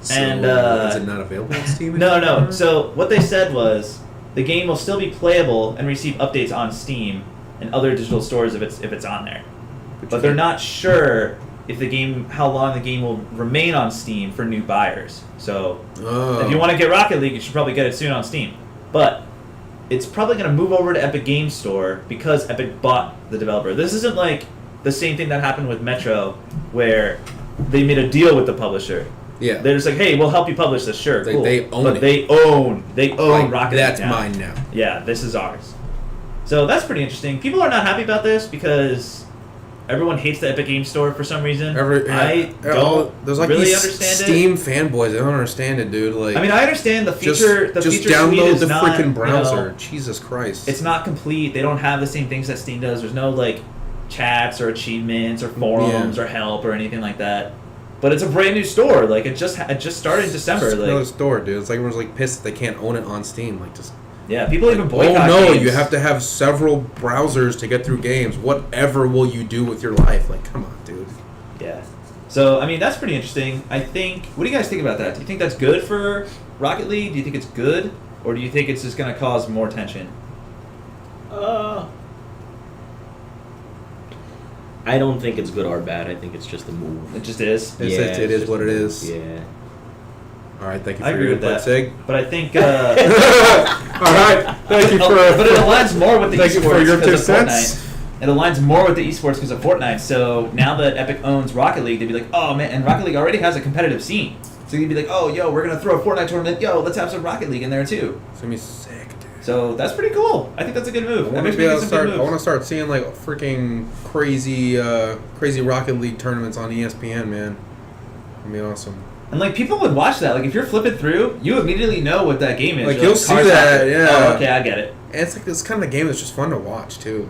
so And, is it not available on Steam? No. anymore? So what they said was the game will still be playable and receive updates on Steam and other digital stores if it's on there. But they're not sure how long the game will remain on Steam for new buyers. So Oh. if you want to get Rocket League, you should probably get it soon on Steam. But it's probably going to move over to Epic Games Store because Epic bought the developer. This isn't like the same thing that happened with Metro, where they made a deal with the publisher. Yeah. They're just like, hey, we'll help you publish this. Sure, They- cool. they own but it. They own Like, Rocket that's League now. mine now. Yeah, this is ours. So that's pretty interesting. People are not happy about this because everyone hates the Epic Games Store for some reason. I don't there's like really these understand Steam fanboys. I don't understand it, dude. Like, it. I mean, I understand the feature. just feature suite download is the not, freaking browser. you know, Jesus Christ. it's not complete. They don't have the same things that Steam does. There's no like chats or achievements or forums or help or anything like that. But it's a brand new store. Like it just started in December. It's another Like store, dude. It's like everyone's like pissed that they can't own it on Steam. Like just. yeah, people even Oh boycott. no! games. You have to have several browsers to get through games. Whatever will you do with your life? Like, come on, dude. Yeah. So, I mean, that's pretty interesting. I think. What do you guys think about that? Do you think that's good for Rocket League? Do you think it's good? Or do you think it's just going to cause more tension? I don't think it's good or bad. I think it's just a move. It just is. It is just what a it move. is. Yeah. All right, thank you I for agree your with input, that. Sig. But I think. All right, thank you for. But it aligns more with the Thank you esports for your because 2 of cents. Fortnite. It aligns more with the esports because of Fortnite. So now that Epic owns Rocket League, they'd be like, oh man, and Rocket League already has a competitive scene. So you'd be like, oh, yo, we're going to throw a Fortnite tournament. Yo, let's have some Rocket League in there too. It's gonna be sick, dude. So that's pretty cool. I think that's a good move. I That want makes to me be able make to some good start. I want to moves. start seeing like freaking crazy Rocket League tournaments on ESPN, man. That'd be awesome. And like people would watch that. Like if you're flipping through, you immediately know what that game is. Like, You're you'll see Cars that, Soccer. yeah. Oh, okay, I get it. And it's like this kind of game that's just fun to watch too.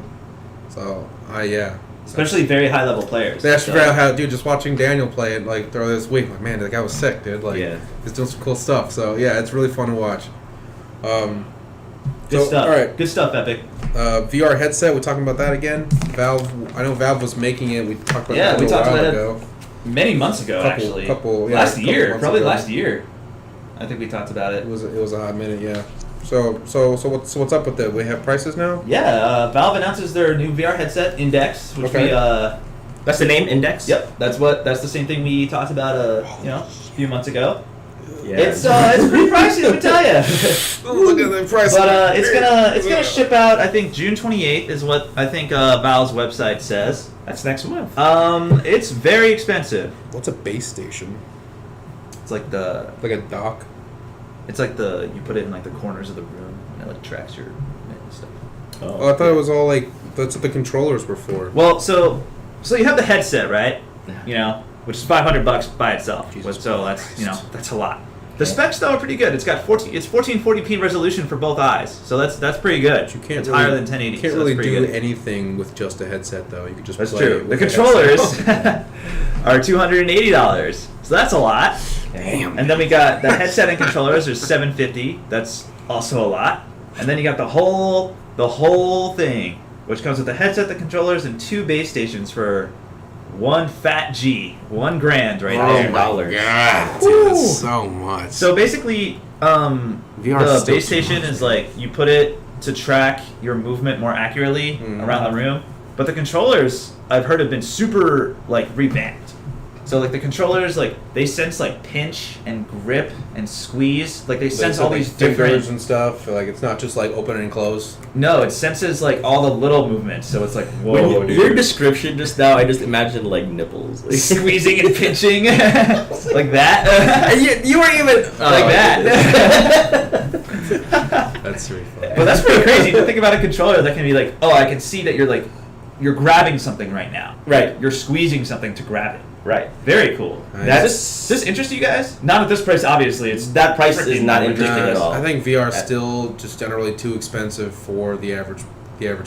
So, yeah. Especially very high level players. That's So- how, dude. Just watching Daniel play it, like throw this week, like man, that guy was sick, dude. Like, Yeah. he's doing some cool stuff. So yeah, it's really fun to watch. Good stuff. All right, Good stuff, Epic. VR headset. We're talking about that again. Valve. I know Valve was making it. We talked about Yeah, that a we little talked while about it. ago. Many months ago, actually. Last couple year, months probably ago. last year. I think we talked about it. It was a hot minute, yeah. So what's up with that? We have prices now. Yeah, Valve announces their new VR headset, Index, which Okay. we That's the name, Index? Yep, that's the same thing we talked about a few months ago. Yeah. It's pretty pricey, let me tell you. Look at the price. But it's gonna ship out. I think June 28th is what I think Valve's website says. That's next month. It's very expensive. What's a base station? It's like the Like a dock. you put it in like the corners of the room and it like tracks your stuff. Oh, I thought it was all like that's what the controllers were for. Well, so you have the headset, right? You know, which is $500 by itself. Jesus So that's Christ. that's a lot. The specs though are pretty good. It's got 1440p resolution for both eyes, so that's pretty good. You can't it's really, higher than 1080. You can't so really that's pretty do good. anything with just a headset though. You could just That's play true. with The a controllers headset. are $280, so that's a lot. Damn. And then we got the headset and controllers are $750. That's also a lot. And then you got the whole thing which comes with a headset, the controllers, and 2 base stations for one fat G, $1,000 right Oh there. my god, dude, Woo. that's so much. So basically, VR the is still base too station much. is like you put it to track your movement more accurately around the room, but the controllers I've heard have been super like revamped. So like the controllers, like they sense like pinch and grip and squeeze, like they sense all these fingers different. and stuff. Like it's not just like open and close. No, it senses like all the little movements. So it's like whoa, When dude. your description just now, I just imagined like nipples. Like, Squeezing and pinching like that, And you weren't even like that. That's really funny. But that's pretty crazy to think about a controller that can be like, oh, I can see that you're grabbing something right now. Right. You're squeezing something to grab it. Right. Very cool. Nice. Does this interest you guys? Not at this price, obviously. It's That price is freaking not ridiculous. interesting at all. I think VR is still just generally too expensive for the average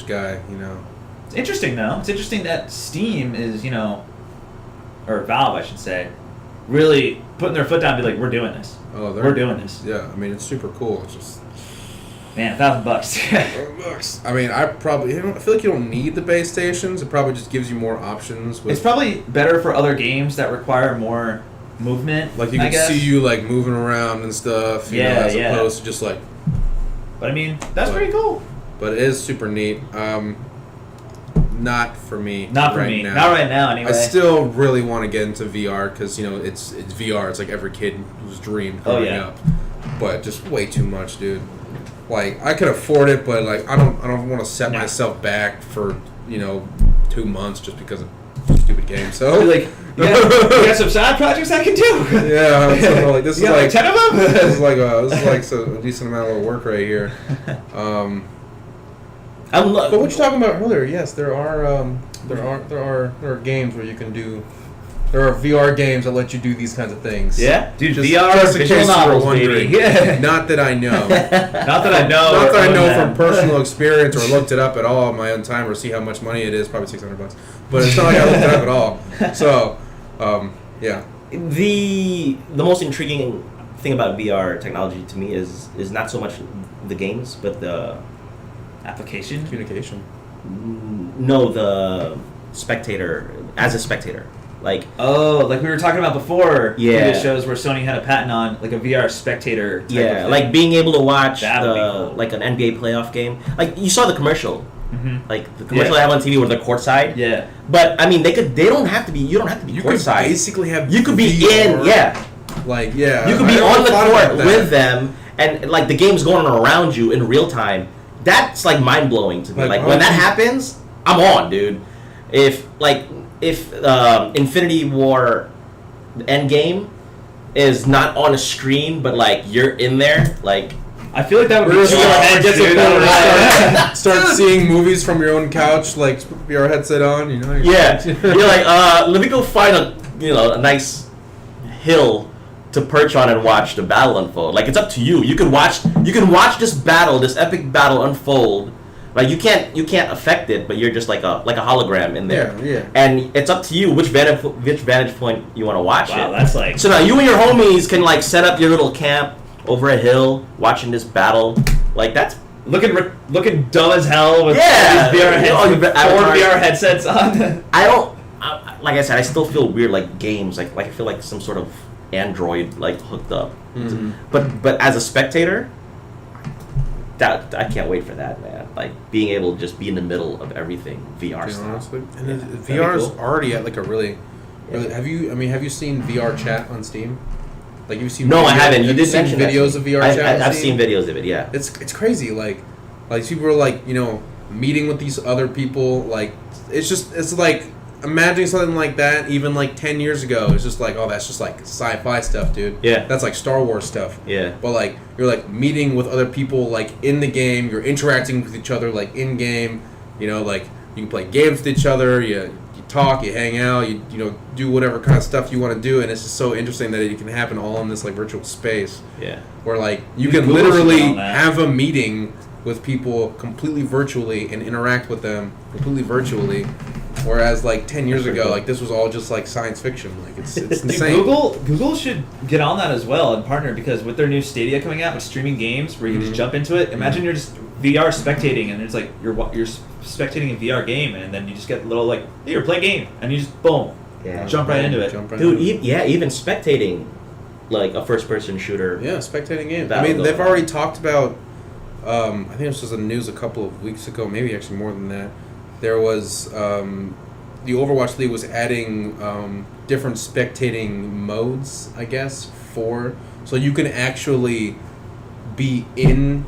guy. You know. It's interesting though. It's interesting that Steam is, or Valve, I should say, really putting their foot down and be like, we're doing this. Oh, We're doing this. Yeah, I mean it's super cool. It's just. Man, $1,000. $1,000. I mean, I feel like you don't need the base stations. It probably just gives you more options. With, It's probably better for other games that require more movement. like you I can guess. see you like moving around and stuff. You know, Yeah, as yeah. opposed to just like. But I mean, that's But- pretty cool. But it is super neat. Not for me. Not for right me. Now. Not right now, anyway. I still really want to get into VR because it's VR. It's like every kid's dream Oh, growing yeah. up. But just way too much, dude. Like I could afford it, but like I don't want to set No. myself back for 2 months just because of stupid games. So Be like, you got some side projects I can do. yeah, so like this You is got like 10 of them. this is like a decent amount of work right here. But what you talking about earlier? Yes, there are games where you can do. There are VR games that let you do these kinds of things. Yeah, dude. Just- VR just in visual case you were novels, wondering. baby. Yeah. Not that I know. Not that I know. Not that I or know own from them. personal experience or looked it up at all in my own time or see how much money it is. Probably $600, but it's not like I looked it up at all. So, yeah. The most intriguing thing about VR technology to me is not so much the games, but the Application. Communication. the spectator as a spectator. Like Oh, like we were talking about before. Yeah. Previous shows where Sony had a patent on like a VR spectator. Type of yeah, thing. like being able to watch That would be cool. like an NBA playoff game. Like you saw the commercial, Mhm. like the commercial Yeah. they have on TV where they're courtside. Yeah. But I mean, they don't have to be. You don't have to be You could courtside. basically have. You could be VR, in, yeah. Like yeah. You could I be never on the thought about court that. with them, and like the game's going on around you in real time. That's like mind blowing to me. Like, Like why when that don't you- happens, I'm on, dude. If Infinity War Endgame is not on a screen, but like you're in there, like I feel like that would be We're too just intense, gets dude. it That would better. be- Start, start seeing movies from your own couch, like put your headset on. You know. yeah, you're like, let me go find a nice hill to perch on and watch the battle unfold. Like it's up to you. You can watch this battle, this epic battle unfold. Like you can't affect it, but you're just like a hologram in there. Yeah, yeah. And it's up to you which vantage point you want to watch Wow, it. that's like. So now you and your homies can like set up your little camp over a hill, watching this battle. Like that's Looking dumb as hell with Yeah. these VR All your headsets, four avatars. VR headsets on. like I said, I still feel weird like games. Like I feel like some sort of android like hooked up. Mhm. But as a spectator, that I can't wait for that, man. Like being able to just be in the middle of everything VR style. Honestly, and Yeah, VR that'd is be cool. already at like a really. Yeah. Have you seen VR chat on Steam? Like you've seen? No, I haven't. You have did seen mention that. videos of VR chat. on I've Steam? seen videos of it. Yeah. It's crazy. Like people are like meeting with these other people. Like it's like imagining something like that even like 10 years ago. It's just like, oh, that's just like sci-fi stuff, dude. Yeah. That's like Star Wars stuff. Yeah. But like you're like meeting with other people like in the game. You're interacting with each other like in game. Like you can play games with each other. You talk. You hang out. You do whatever kind of stuff you want to do. And it's just so interesting that it can happen all in this like virtual space Yeah. where like you Google can should literally get on that. have a meeting with people completely virtually and interact with them completely virtually. Whereas like 10 years ago, like this was all just like science fiction. Like it's Dude, insane. Google should get on that as well and partner because with their new Stadia coming out with streaming games where you can just jump into it. Imagine you're just VR spectating, and it's like you're spectating a VR game, and then you just get a little like, hey, you're playing game, and you just boom, jump right into it. Dude, even spectating like a first-person shooter. Yeah, spectating game. That'll I mean, go they've on. already talked about. I think this was in the news a couple of weeks ago, maybe actually more than that. There was the Overwatch League was adding different spectating modes, I guess, so you can actually be in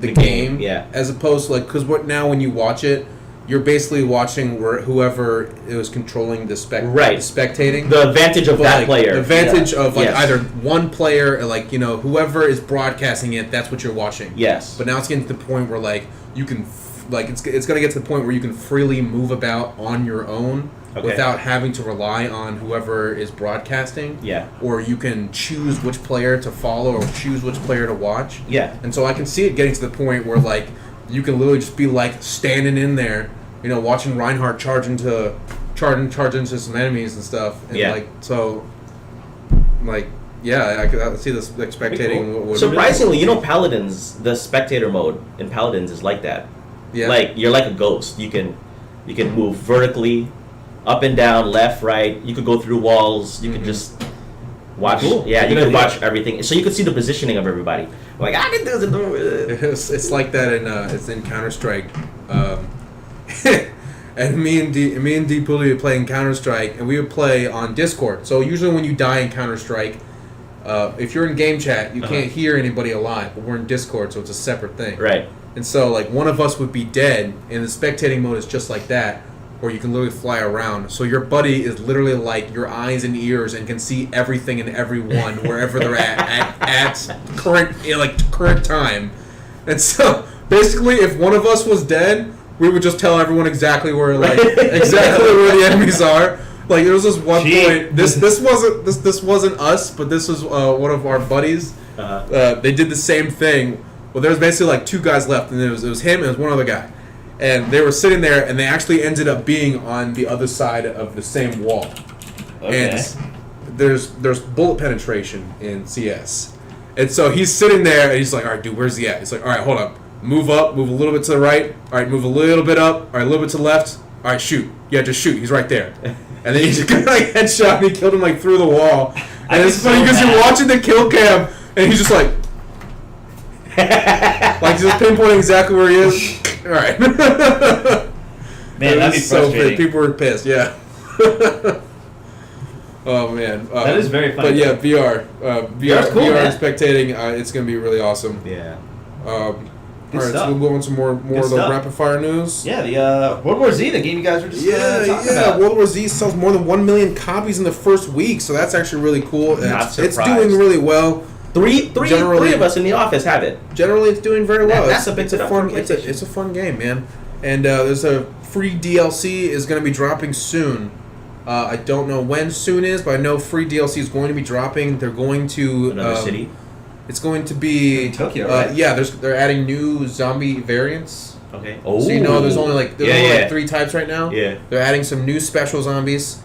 the game, yeah. as opposed to like because now when you watch it, you're basically watching whoever is controlling the Right. spectating. The advantage of But, that like, player. The advantage of like Yes. either one player or like whoever is broadcasting it, that's what you're watching. Yes. But now it's getting to the point where like you can it's gonna get to the point where you can freely move about on your own Okay. without having to rely on whoever is broadcasting. Yeah. Or you can choose which player to follow or choose which player to watch. Yeah. And so I can see it getting to the point where like you can literally just be like standing in there, watching Reinhardt charge into some enemies and stuff. And Yeah. like so, like yeah, I could see this like spectating. Cool. would- Surprisingly, Paladins, the spectator mode in Paladins is like that. Yeah. Like you're like a ghost. You can move vertically, up and down, left, right. You could go through walls. You could just watch. Cool. Yeah, you Good can idea. watch everything. So you can see the positioning of everybody. Like I can do this. It's like that in it's in Counter Strike, and me and D Pooley would play in Counter Strike, and we would play on Discord. So usually when you die in Counter Strike, if you're in game chat, you can't hear anybody alive. But we're in Discord, so it's a separate thing. Right. And so like one of us would be dead, and the spectating mode is just like that, where you can literally fly around. So your buddy is literally like your eyes and ears and can see everything and everyone wherever they're at current time. And so basically, if one of us was dead, we would just tell everyone exactly where exactly where the enemies are. Like there was this one point. This wasn't us, but this was one of our buddies. They did the same thing. Well, there was basically like two guys left, and it was him and it was one other guy. And they were sitting there, and they actually ended up being on the other side of the same wall. Okay. And there's bullet penetration in CS. And so he's sitting there, and he's like, all right, dude, where's he at? He's like, all right, hold up. Move up, move a little bit to the right. All right, move a little bit up. All right, a little bit to the left. All right, shoot. Yeah, just shoot. He's right there. And then he just got like headshot, and he killed him like through the wall. And it's funny because you're watching the kill cam, and he's just like just pinpointing exactly where he is. All right. Man, that'd be frustrating. People were pissed. Yeah. Oh man. That is very funny. But yeah, VR. VR's cool, VR man. spectating. It's gonna be really awesome. Yeah. All Good right, stuff. so we'll go on some more of the stuff. rapid fire news. Yeah, the World War Z, the game you guys were just talking Yeah. about. World War Z sells more than 1 million copies in the first week, so that's actually really cool. Not It's surprised. doing really well. Three Generally- of us in the office have it. Generally, it's doing very well. That's a big it's a step fun. for It's a PlayStation. fun game, man. And there's a free DLC is going to be dropping soon. I don't know when soon is, but I know free DLC is going to be dropping. They're going to Another city. It's going to be In Tokyo, right? Yeah, they're adding new zombie variants. Okay. So there's only like Yeah. 3 types right now. Yeah. They're adding some new special zombies,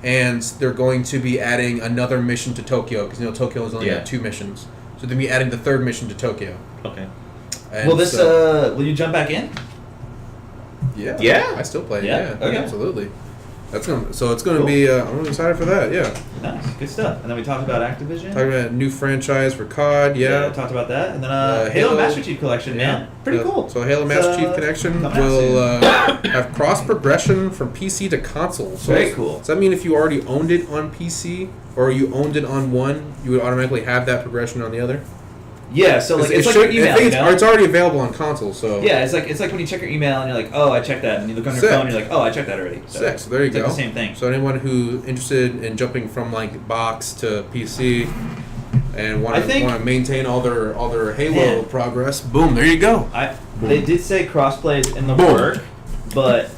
and they're going to be adding another mission to Tokyo because Tokyo has only got 2 missions. So they'll be adding the 3rd mission to Tokyo. Okay. And Will this? so- Will you jump back in? Yeah. Yeah. I still play it. Yeah? Yeah. Okay. Absolutely. It's gonna Cool. be. I'm really excited for that. Yeah. Nice, good stuff. And then we talked about Activision. Talking about a new franchise for COD. Yeah. Talked about that. And then Halo- Halo Master Chief Collection, Yeah. man. Pretty cool. So Halo It's, Master Chief Connection coming out will have cross progression from PC to console. So Very cool. Does that mean if you already owned it on PC or you owned it on one, you would automatically have that progression on the other? Yeah, so like it's like your email, I think you know? it's already available on console. So Yeah, it's like when you check your email and you're like, oh, I checked that, and you look on your Sick. phone and you're like, oh, I checked that already. So Sick. So there you it's go. like the same thing. So anyone who's interested in jumping from like box to PC and want I think- to maintain all their Halo Man. progress, boom, there you go. They did say crossplay is in the Boom. work, but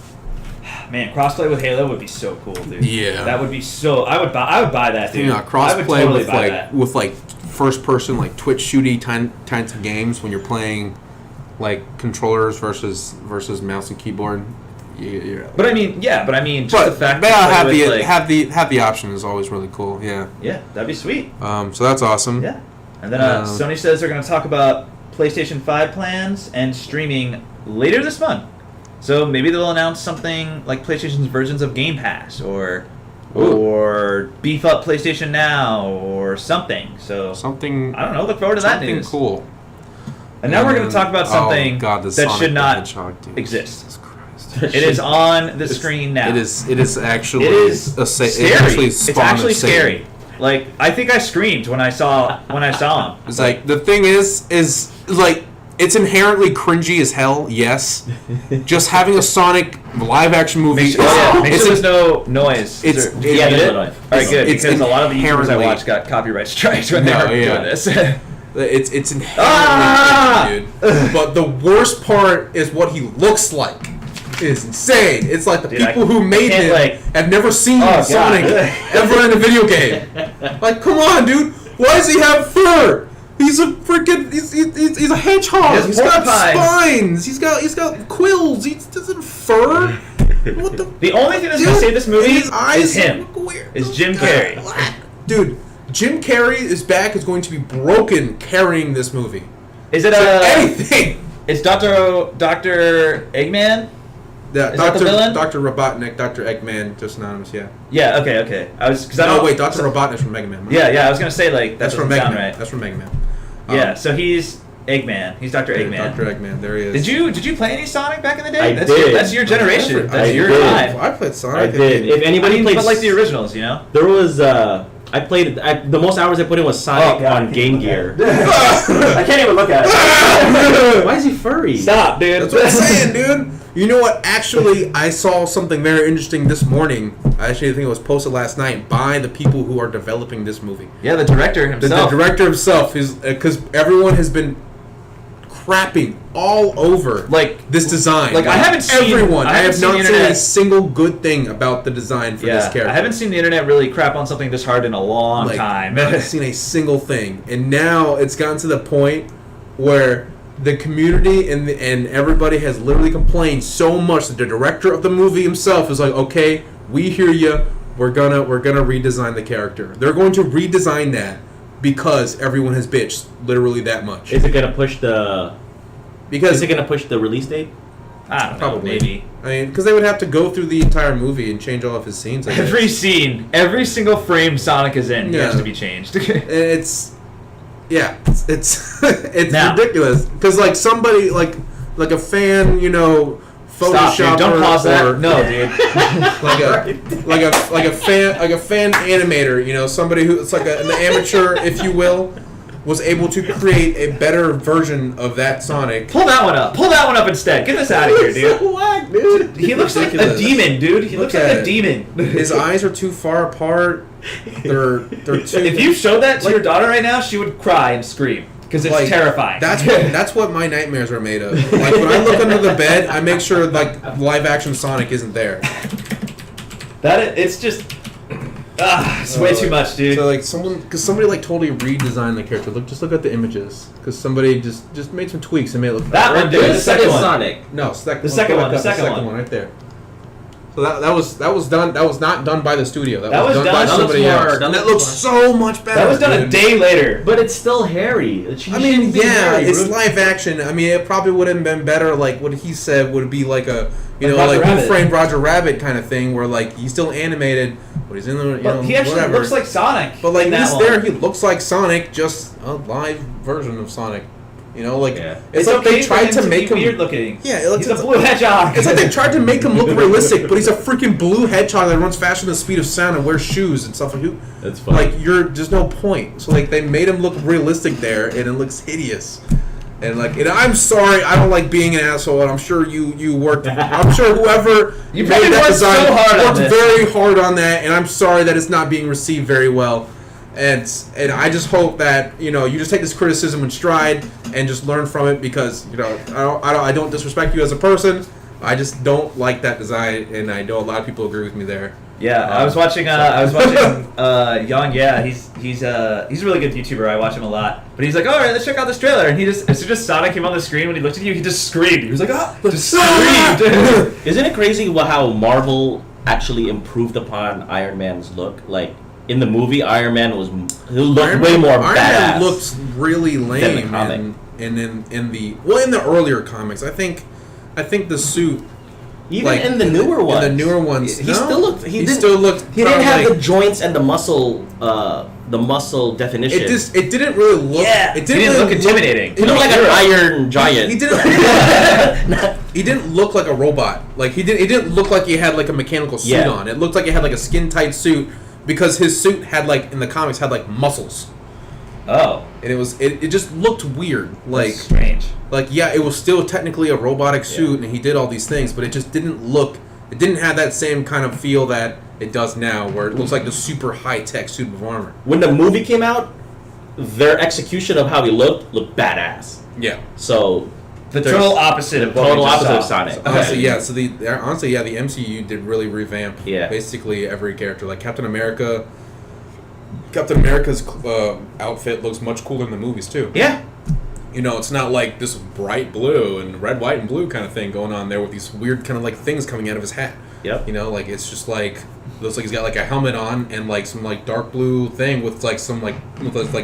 man, crossplay with Halo would be so cool, dude. Yeah. that would be so. I would buy that, dude. Yeah, I would crossplay totally with buy that. like first person like Twitch shooty kinds of games when you're playing like controllers versus mouse and keyboard. Yeah. But I mean, just the fact but that have play the with, like, have the option is always really cool. Yeah. yeah, that'd be sweet. So that's awesome. Yeah. And then Um, Sony says they're going to talk about PlayStation 5 plans and streaming later this month. So maybe they'll announce something like PlayStation's versions of Game Pass or beef up PlayStation Now or something. So Something. I don't know. Look forward to that Something news. cool. And now we're going to talk about something the that Sonic should the not Hedgehog, dude. exist. Jesus Christ. It is on the screen now. It is actually. It is scary. scary. It's actually scary. Like I think I screamed when I saw him. It's like the thing is like it's inherently cringy as hell. Yes, just having a Sonic live action movie. Make sure there's no noise. It's- Did you yeah, mute there's it? no noise. All right, good. It's Because a lot of the YouTubers I inherently- watched got copyright strikes when they No, were yeah. doing this. It's inherently Ah! cringy, dude. But the worst part is what he looks like. It's insane. It's like the Dude, people who made can't, him like- have never seen Oh, God. Sonic ever in a video game. Like, come on, dude. Why does he have fur? He's a freaking. He's a hedgehog. He has He's got porcupines. spines. He's got quills. He doesn't fur. What the? The only thing that's going to save this movie And his eyes is him. look weird. Is Jim Carrey. Dude, Jim Carrey's back is going to be broken carrying this movie. Is it Anything. It's Dr. Eggman? Yeah, Is that the villain? Dr. Robotnik, Dr. Eggman, just anonymous, yeah. Yeah, okay. I was because I No, don't wait, Dr. Robotnik's from Mega Man. Yeah, I was going to say like That's that from doesn't Mega sound Man. right. That's from Mega Man. Yeah, so he's Eggman. He's Dr. Eggman. Dr. Eggman, there he is. Did you play any Sonic back in the day? I that's did. Your, that's your generation. I That's your did. time. I played Sonic. I did. If anybody plays, but like the originals, you know. there was I played the most hours I put in was Sonic on Game Gear. I can't even look at it. Why is he furry? Stop, dude. That's what I'm saying, dude. You know what? Actually, I saw something very interesting this morning. I actually think it was posted last night by the people who are developing this movie. Yeah, the director The himself. director himself is because everyone has been crapping all over Like- this design. like, I haven't seen- everyone. I I haven't have seen not the seen a internet- single good thing about the design for this Yeah, character. I haven't seen the internet really crap on something this hard in a long time. I haven't seen a single thing, and now it's gotten to the point where the community and everybody has literally complained so much that the director of the movie himself is like, "Okay, we hear you. We're gonna redesign the character. They're going to redesign that because everyone has bitched literally that much. Is it gonna push the? Because Is it gonna push the release date? I don't know, probably maybe. I mean, because they would have to go through the entire movie and change all of his scenes. I guess. Every scene, every single frame Sonic is in has Yeah. to be changed. It's it's it's Now- ridiculous because like somebody like a fan, you know, Stop, Photoshop dude. Don't pause that. or No, dude. like a fan animator, you know, somebody who it's like an amateur, if you will, was able to create a better version of that Sonic. Pull that one up. Pull that one up instead. Get this out of here, dude. So whack, dude. He looks like a Ridiculous. demon, dude. He looks Look like at a it. demon. His eyes are too far apart. They're too. If you showed that to Like- your daughter right now, she would cry and scream because it's Like, terrifying. That's what my nightmares are made of. Like when I look under the bed, I make sure like live action Sonic isn't there. It's just it's way too much, dude. So like somebody like totally redesigned the character. Just look at the images because somebody just made some tweaks and made it look That better. one, dude. The second one. Sonic. No, The second one, the second one. right there. So that was done. That was not done by the studio. That was was done done- by that somebody looks more- else. that And that looks looks so much better. That was done a dude. day later. But it's still hairy. I mean, yeah, it's live action. I mean, it probably would have been better. Like what he said would be like a Like like Roger Who Rabbit. Framed Roger Rabbit kind of thing, where like he's still animated, but he's in the But he actually whatever. looks like Sonic. But like in that he's one. there, he looks like Sonic, just a live version of Sonic. You know, like Yeah. it's like okay they for tried him to be make him. weird looking. Yeah, it looks- he's a blue hedgehog. It's like they tried to make him look realistic, but he's a freaking blue hedgehog that runs faster than the speed of sound and wears shoes and stuff. Like, who, That's funny. like there's no point. So like they made him look realistic there, and it looks hideous. And like, and I'm sorry, I don't like being an asshole, and I'm sure you worked. I'm sure whoever You made probably that worked design so hard on worked this. very hard on that, and I'm sorry that it's not being received very well. And I just hope that you just take this criticism in stride and just learn from it because I don't disrespect you as a person. I just don't like that design, and I know a lot of people agree with me there. Yeah, I was watching. Yang. Yeah, he's a really good YouTuber. I watch him a lot. But he's like, all right, let's check out this trailer. And he just as soon as Sonic came on the screen when he looked at you, he just screamed. He was like, just screamed. Isn't it crazy how Marvel actually improved upon Iron Man's look? Like in the movie, Iron Man looked way more Iron badass. Man looks really lame. comic. and in the earlier comics, I think the suit. Even Like, in the newer ones. In the newer ones, he no? still looked. He still looked. He didn't have like, the joints and the muscle definition. It didn't really look. Yeah, it he didn't really look intimidating. He looked like an iron giant. He didn't. He didn't look like a robot. Like he didn't look like he had like a mechanical suit on. It looked like he had like a skin tight suit because his suit had like in the comics had like muscles. Oh, And it just looked weird. Like that's strange. Like yeah, it was still technically a robotic suit, and he did all these things, but it just didn't look. It didn't have that same kind of feel that it does now, where it looks like the super high tech suit of armor. When the movie came out, their execution of how he looked badass. Yeah. So The there's total opposite of what total we just opposite of saw. Sonic. Honestly, yeah. So the MCU did really revamp Yeah. basically every character. Like Captain America's outfit looks much cooler in the movies too. Yeah. You know, it's not like this bright blue and red, white, and blue kind of thing going on there with these weird kind of like things coming out of his hat. Yep. You know, like it's just like looks like he's got like a helmet on and like some like dark blue thing with like some like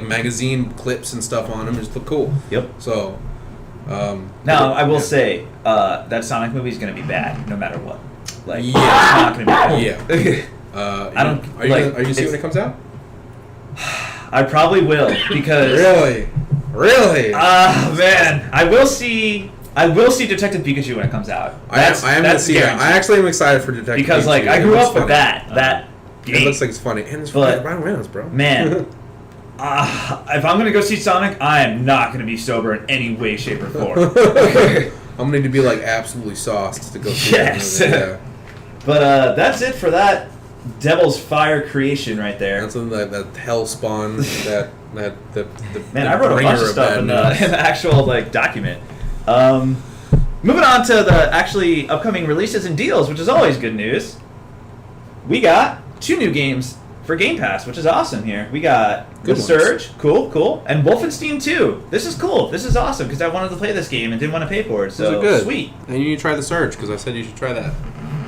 magazine clips and stuff on him. It just look cool. Yep. So. Now, I will yeah. say that Sonic movie is going to be bad no matter what. Like, Yeah. it's not going to be good. Yeah. I don't Are you like. gonna see when it's- it comes out? I probably will because. Really? Man, I will see Detective Pikachu when it comes out. I am gonna see that. guaranteed. I actually am excited for Detective Because like Pikachu. I It grew looks up with funny. that game. It looks like it's funny, and it's But- Ryan Reynolds, bro. Man, if I'm gonna go see Sonic, I am not gonna be sober in any way, shape, or form. I'm gonna need to be like absolutely sauced to go see Yes. that movie. Yeah. But that's it for that Devil's Fire creation right there. That's that hell spawn that the Man, the I wrote a bringer bunch of stuff bad in news. the actual like document. Moving on to the actually upcoming releases and deals, which is always good news. We got 2 new games for Game Pass, which is awesome here. We got Good The ones. Surge, cool, and Wolfenstein 2. This is cool. This is awesome because I wanted to play this game and didn't want to pay for it. Those So are good. sweet. And you need to try the Surge because I said you should try that.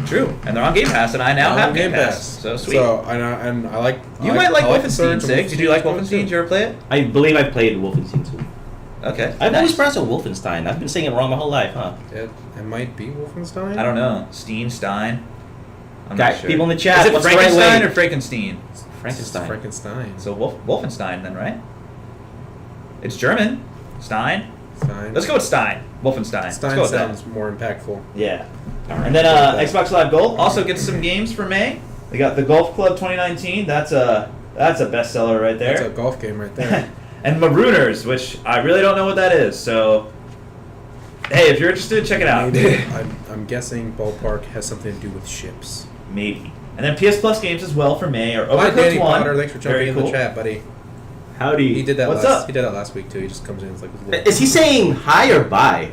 True. And they're on Game Pass, and I now On have Game Pass. So sweet. So and I like. You I might like I the Wolfenstein, Surge, and Sig. Did you like Wolfenstein's Wolfenstein? Did you ever play it? I believe I played Wolfenstein 2. Okay. I've nice. always pronounced it Wolfenstein. I've been saying it wrong my whole life, huh? It might be Wolfenstein. I don't know. Stein? I'm Guy- not sure. people in the chat, Is it what's the right Frankenstein way? or Frankenstein? Frankenstein. Frankenstein. So Wolfenstein then, right? It's German. Stein. Stein. Let's go with Stein. Wolfenstein. Let's Stein go with sounds more impactful. that. Yeah. Alright, And then go with that. Xbox Live Gold also gets some games for May. We got the Golf Club 2019. That's a bestseller right That's a there. golf game right there. And Marooners, which I really don't know what that is. So, hey, if you're interested, check it out. Maybe. I'm guessing ballpark has something to do with ships. Maybe. And then PS Plus games as well for May are Hi, Danny Overcooked 1. Potter. Thanks for Very jumping in cool. the chat, buddy. Howdy. He did that. What's last, up? He did that last week too. He just comes in. It's like with a little, Is he saying hi or bye?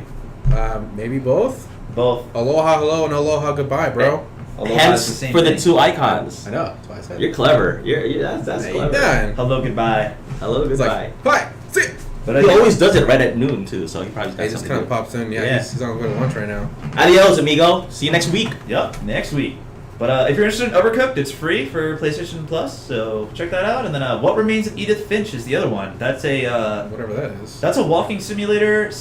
maybe both. Both. Aloha, hello, and aloha, goodbye, bro. Aloha is Hence the same for the thing. 2 icons. I know. That's why I said. You're clever. That's Hey, clever. Dan. Hello, goodbye. Hello, It's goodbye. like, bye. See. ya. But He always does it right at noon too, so he probably He got just something kind to of do. pops in. Yeah, Yeah. He's on going to lunch right now. Adios, amigo. See you next week. Yep, next week. But if you're interested in Overcooked, it's free for PlayStation Plus, so check that out. And then What Remains of Edith Finch is the other one. That's a Whatever that is. walking simulator /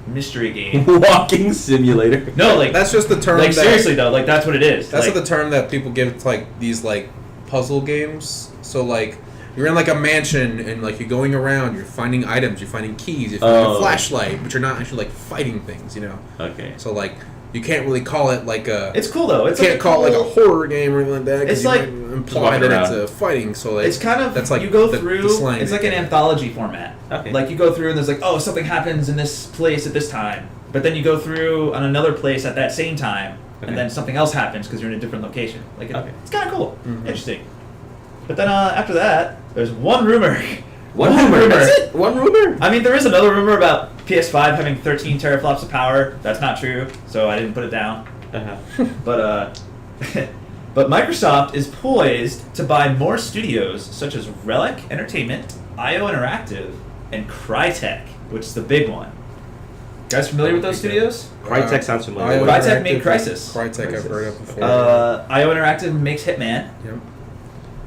mystery game. Walking simulator. No, like That's just the term. like that, seriously though, like that's what it is. That's like, the term that people give to like these like puzzle games. So like you're in like a mansion and like you're going around, you're finding items, you're finding keys, you're finding a Oh. flashlight, but you're not actually like fighting things, you know. Okay. So like you can't really call it like a. it's cool though. It's you can't like call it like a cool- horror game or anything like that. 'cause It's you like- might imply walking that it's around. a fighting. So like It's kind of that's like you go the through. slang It's they like an get. anthology format. Okay. Like you go through and there's like, oh, something happens in this place at this time, but then you go through on another place at that same time, Okay. and then something else happens because you're in a different location. Like Okay. it's kind of cool, Mhm. interesting. But then after that, there's one rumor. One rumor. That's it. One rumor. I mean, there is another rumor about PS5 having 13 teraflops of power. That's not true, so I didn't put it down. Uh-huh. But but Microsoft is poised to buy more studios such as Relic Entertainment, IO Interactive, and Crytek, which is the big one. You guys familiar with those studios? Crytek sounds familiar. IO Crytek made Interactive- Crysis. Crytek I've heard of before. IO Interactive makes Hitman, Yep.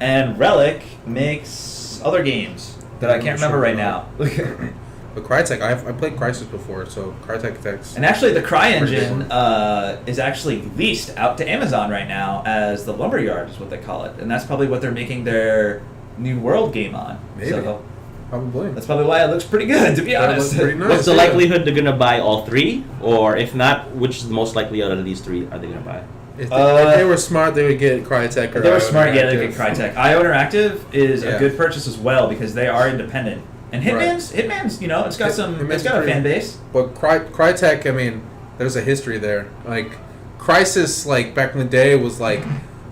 and Relic makes other games that I I'm can't not remember sure right now. But Crytek, I played Crysis before, so Crytek Tech's. And actually, the Cry Pretty engine big is actually leased out to Amazon right now as the Lumberyard is what they call it, and that's probably what they're making their New World game on. Maybe. So Probably. that's probably why it looks pretty good, to be That honest. looks pretty nice. What's the yeah. likelihood they're gonna buy all three, or if not, which is the most likely out of these three are they gonna buy? If they were smart, they would get Crytek. Or If they were IO smart, yeah, they Interactive. get Crytek. IO Interactive is Yeah. a good purchase as well because they are independent. And Right. Hitman's, you know, it's got Hitman's it's got a pretty- fan base. But Crytek, I mean, there's a history there. Like, Crysis, like, back in the day was, like,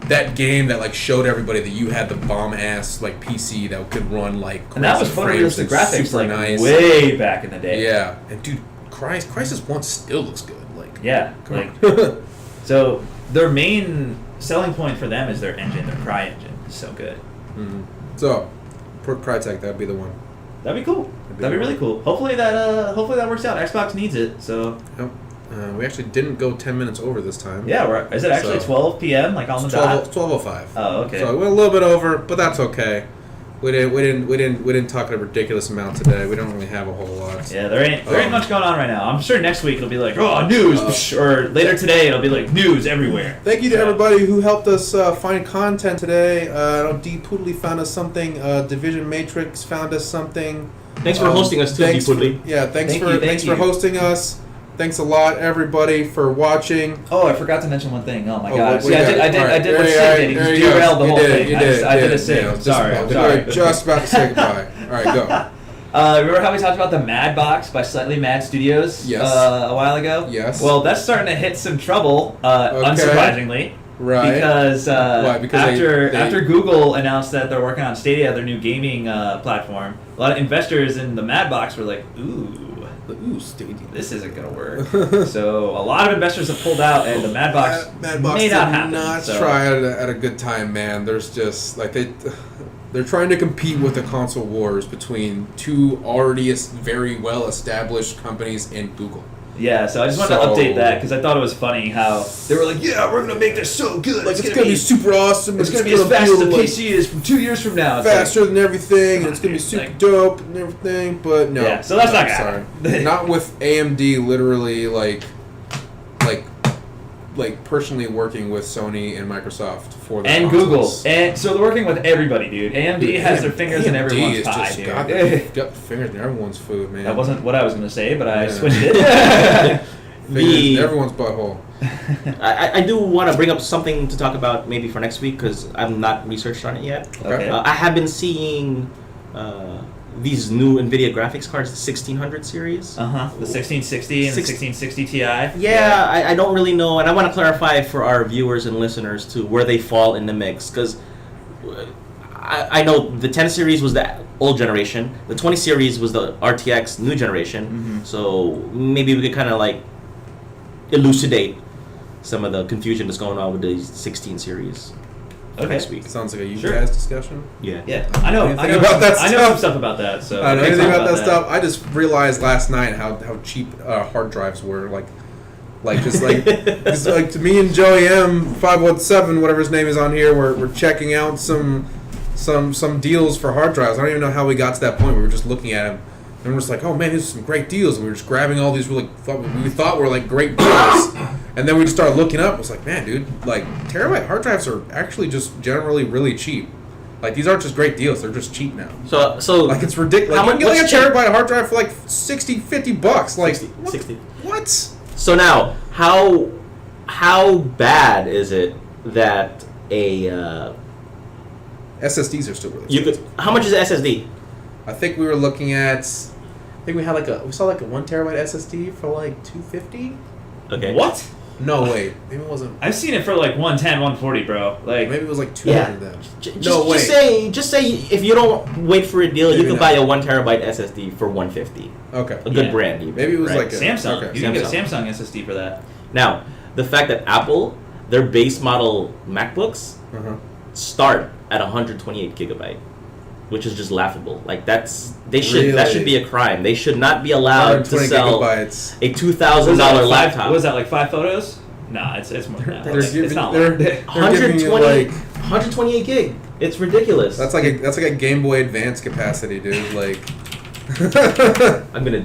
that game that, like, showed everybody that you had the bomb-ass, like, PC that could run, like, And that was crazy frames photorealistic and graphics, super like, nice. way back in the day. Yeah. And, dude, Crysis 1 still looks good. Like, Yeah, come like, on. so their main selling point for them is their engine, their Cry engine. It's so good. Mhm. So, for Crytek, that'd be the one. That'd be cool. That'd be That'd be cool. really cool. Hopefully that works out. Xbox needs it, so Yep. We actually didn't go 10 minutes over this time. yeah. Is it actually So- 12 p.m. like on the It's dot? 12:05. Oh, okay. So we went a little bit over, but that's okay. We didn't talk a ridiculous amount today. We don't really have a whole lot. Yeah, there ain't much going on right now. I'm sure next week it'll be like, oh, news, Uh, or later today it'll be like news everywhere. Thank you to So- everybody who helped us find content today. I know D Poodley found us something. Division Matrix found us something. Thanks for hosting us too, thanks Deepwoodley. Yeah, thanks Thank for you, thank thanks for you. hosting us. Thanks a lot, everybody, for watching. Oh, I forgot to mention one thing. Oh my Oh, god. what See, you I got? did Alright, what Sid there did. He you just go. derailed the You whole did, thing. you I did, did a Sid. yeah, Sorry. we Sorry. were just about to say goodbye. All right, go. Remember how we talked about the Mad Box by Slightly Mad Studios Yes. a while ago? Yes. Well, that's starting to hit some trouble, Okay. unsurprisingly. Right. Because, Why? Because after Google announced that they're working on Stadia, their new gaming platform, a lot of investors in the Mad Box were like, ooh, Stadia. this isn't going to work. So a lot of investors have pulled out, and the Mad Box, Mad Box may did not happen. not so. try at a good time, man. There's just like they're trying to compete with the console wars between two already very well established companies and Google. Yeah, so I just wanted to So- update that because I thought it was funny how they were like, "Yeah, we're gonna make this so good. Like it's gonna be super awesome. It's gonna be as fast as feel, the like, PC is from 2 years from now." It's like, faster than everything, and it's gonna be Dude, super like- dope and everything. But no, Yeah, so that's no, not gonna sorry. happen. Not with AMD literally like personally working with Sony and Microsoft for the and Google, consoles. and so they're working with everybody, dude. AMD has their fingers in AMD everyone's is pie, just dude. got the fingers in everyone's food, man. That wasn't what I was gonna say, but I Yeah. switched it. Fingers in The- everyone's butthole. I do want to bring up something to talk about maybe for next week because I've not researched on it yet. Okay. I have been seeing these new NVIDIA graphics cards, the 1600 series. The 1660 and the 1660 Ti. Yeah, I don't really know, and I want to clarify for our viewers and listeners too where they fall in the mix because I know the 10 series was the old generation, the 20 series was the RTX new generation, so maybe we could kind of like elucidate some of the confusion that's going on with the 16 series Okay. next week. Sounds like a you Sure. guys discussion. Yeah. Yeah, I know. Anything I know, about that I know stuff? some stuff about that. So I don't know we can anything talk about that stuff. I just realized last night how cheap hard drives were. Just like to me and Joey M 517, whatever his name is on here, we're checking out some deals for hard drives. I don't even know how we got to that point. We were just looking at them, and we're just like, oh man, these are some great deals. And we were just grabbing all these we thought were like great deals, and then we just started looking up. It was like, man, dude, like terabyte hard drives are actually just generally really cheap. Like these aren't just great deals; they're just cheap now. So Like it's ridiculous. How Like, you much- can get like a what's terabyte hard drive for like $50. Like 60, what? 60. What? So now, how bad is it that a SSDs are still really you could? How much is the SSD? I think we were looking at. I think we saw like a 1 terabyte SSD for like $250. Okay. What? No, wait, maybe it wasn't. I've seen it for like 110, 140, bro. Like, Maybe it was like $200 Yeah. then. Just say if you don't wait for a deal, Maybe you can not. buy a 1 terabyte SSD for $150. Okay. A good Yeah. brand, even. Maybe it was right? like a Samsung. Okay. You can get a Samsung SSD for that. Now, the fact that Apple, their base model MacBooks Uh-huh. start at 128 gigabyte, which is just laughable. Like that Really? should be a crime. They should not be allowed to 120 sell gigabytes. a $2,000 laptop. Was that like 5 photos? Nah, it's more than that. They're Like, giving- it's not they're- long. they're giving you 128 gig. It's ridiculous. That's like a Game Boy Advance capacity, dude. Like I'm gonna,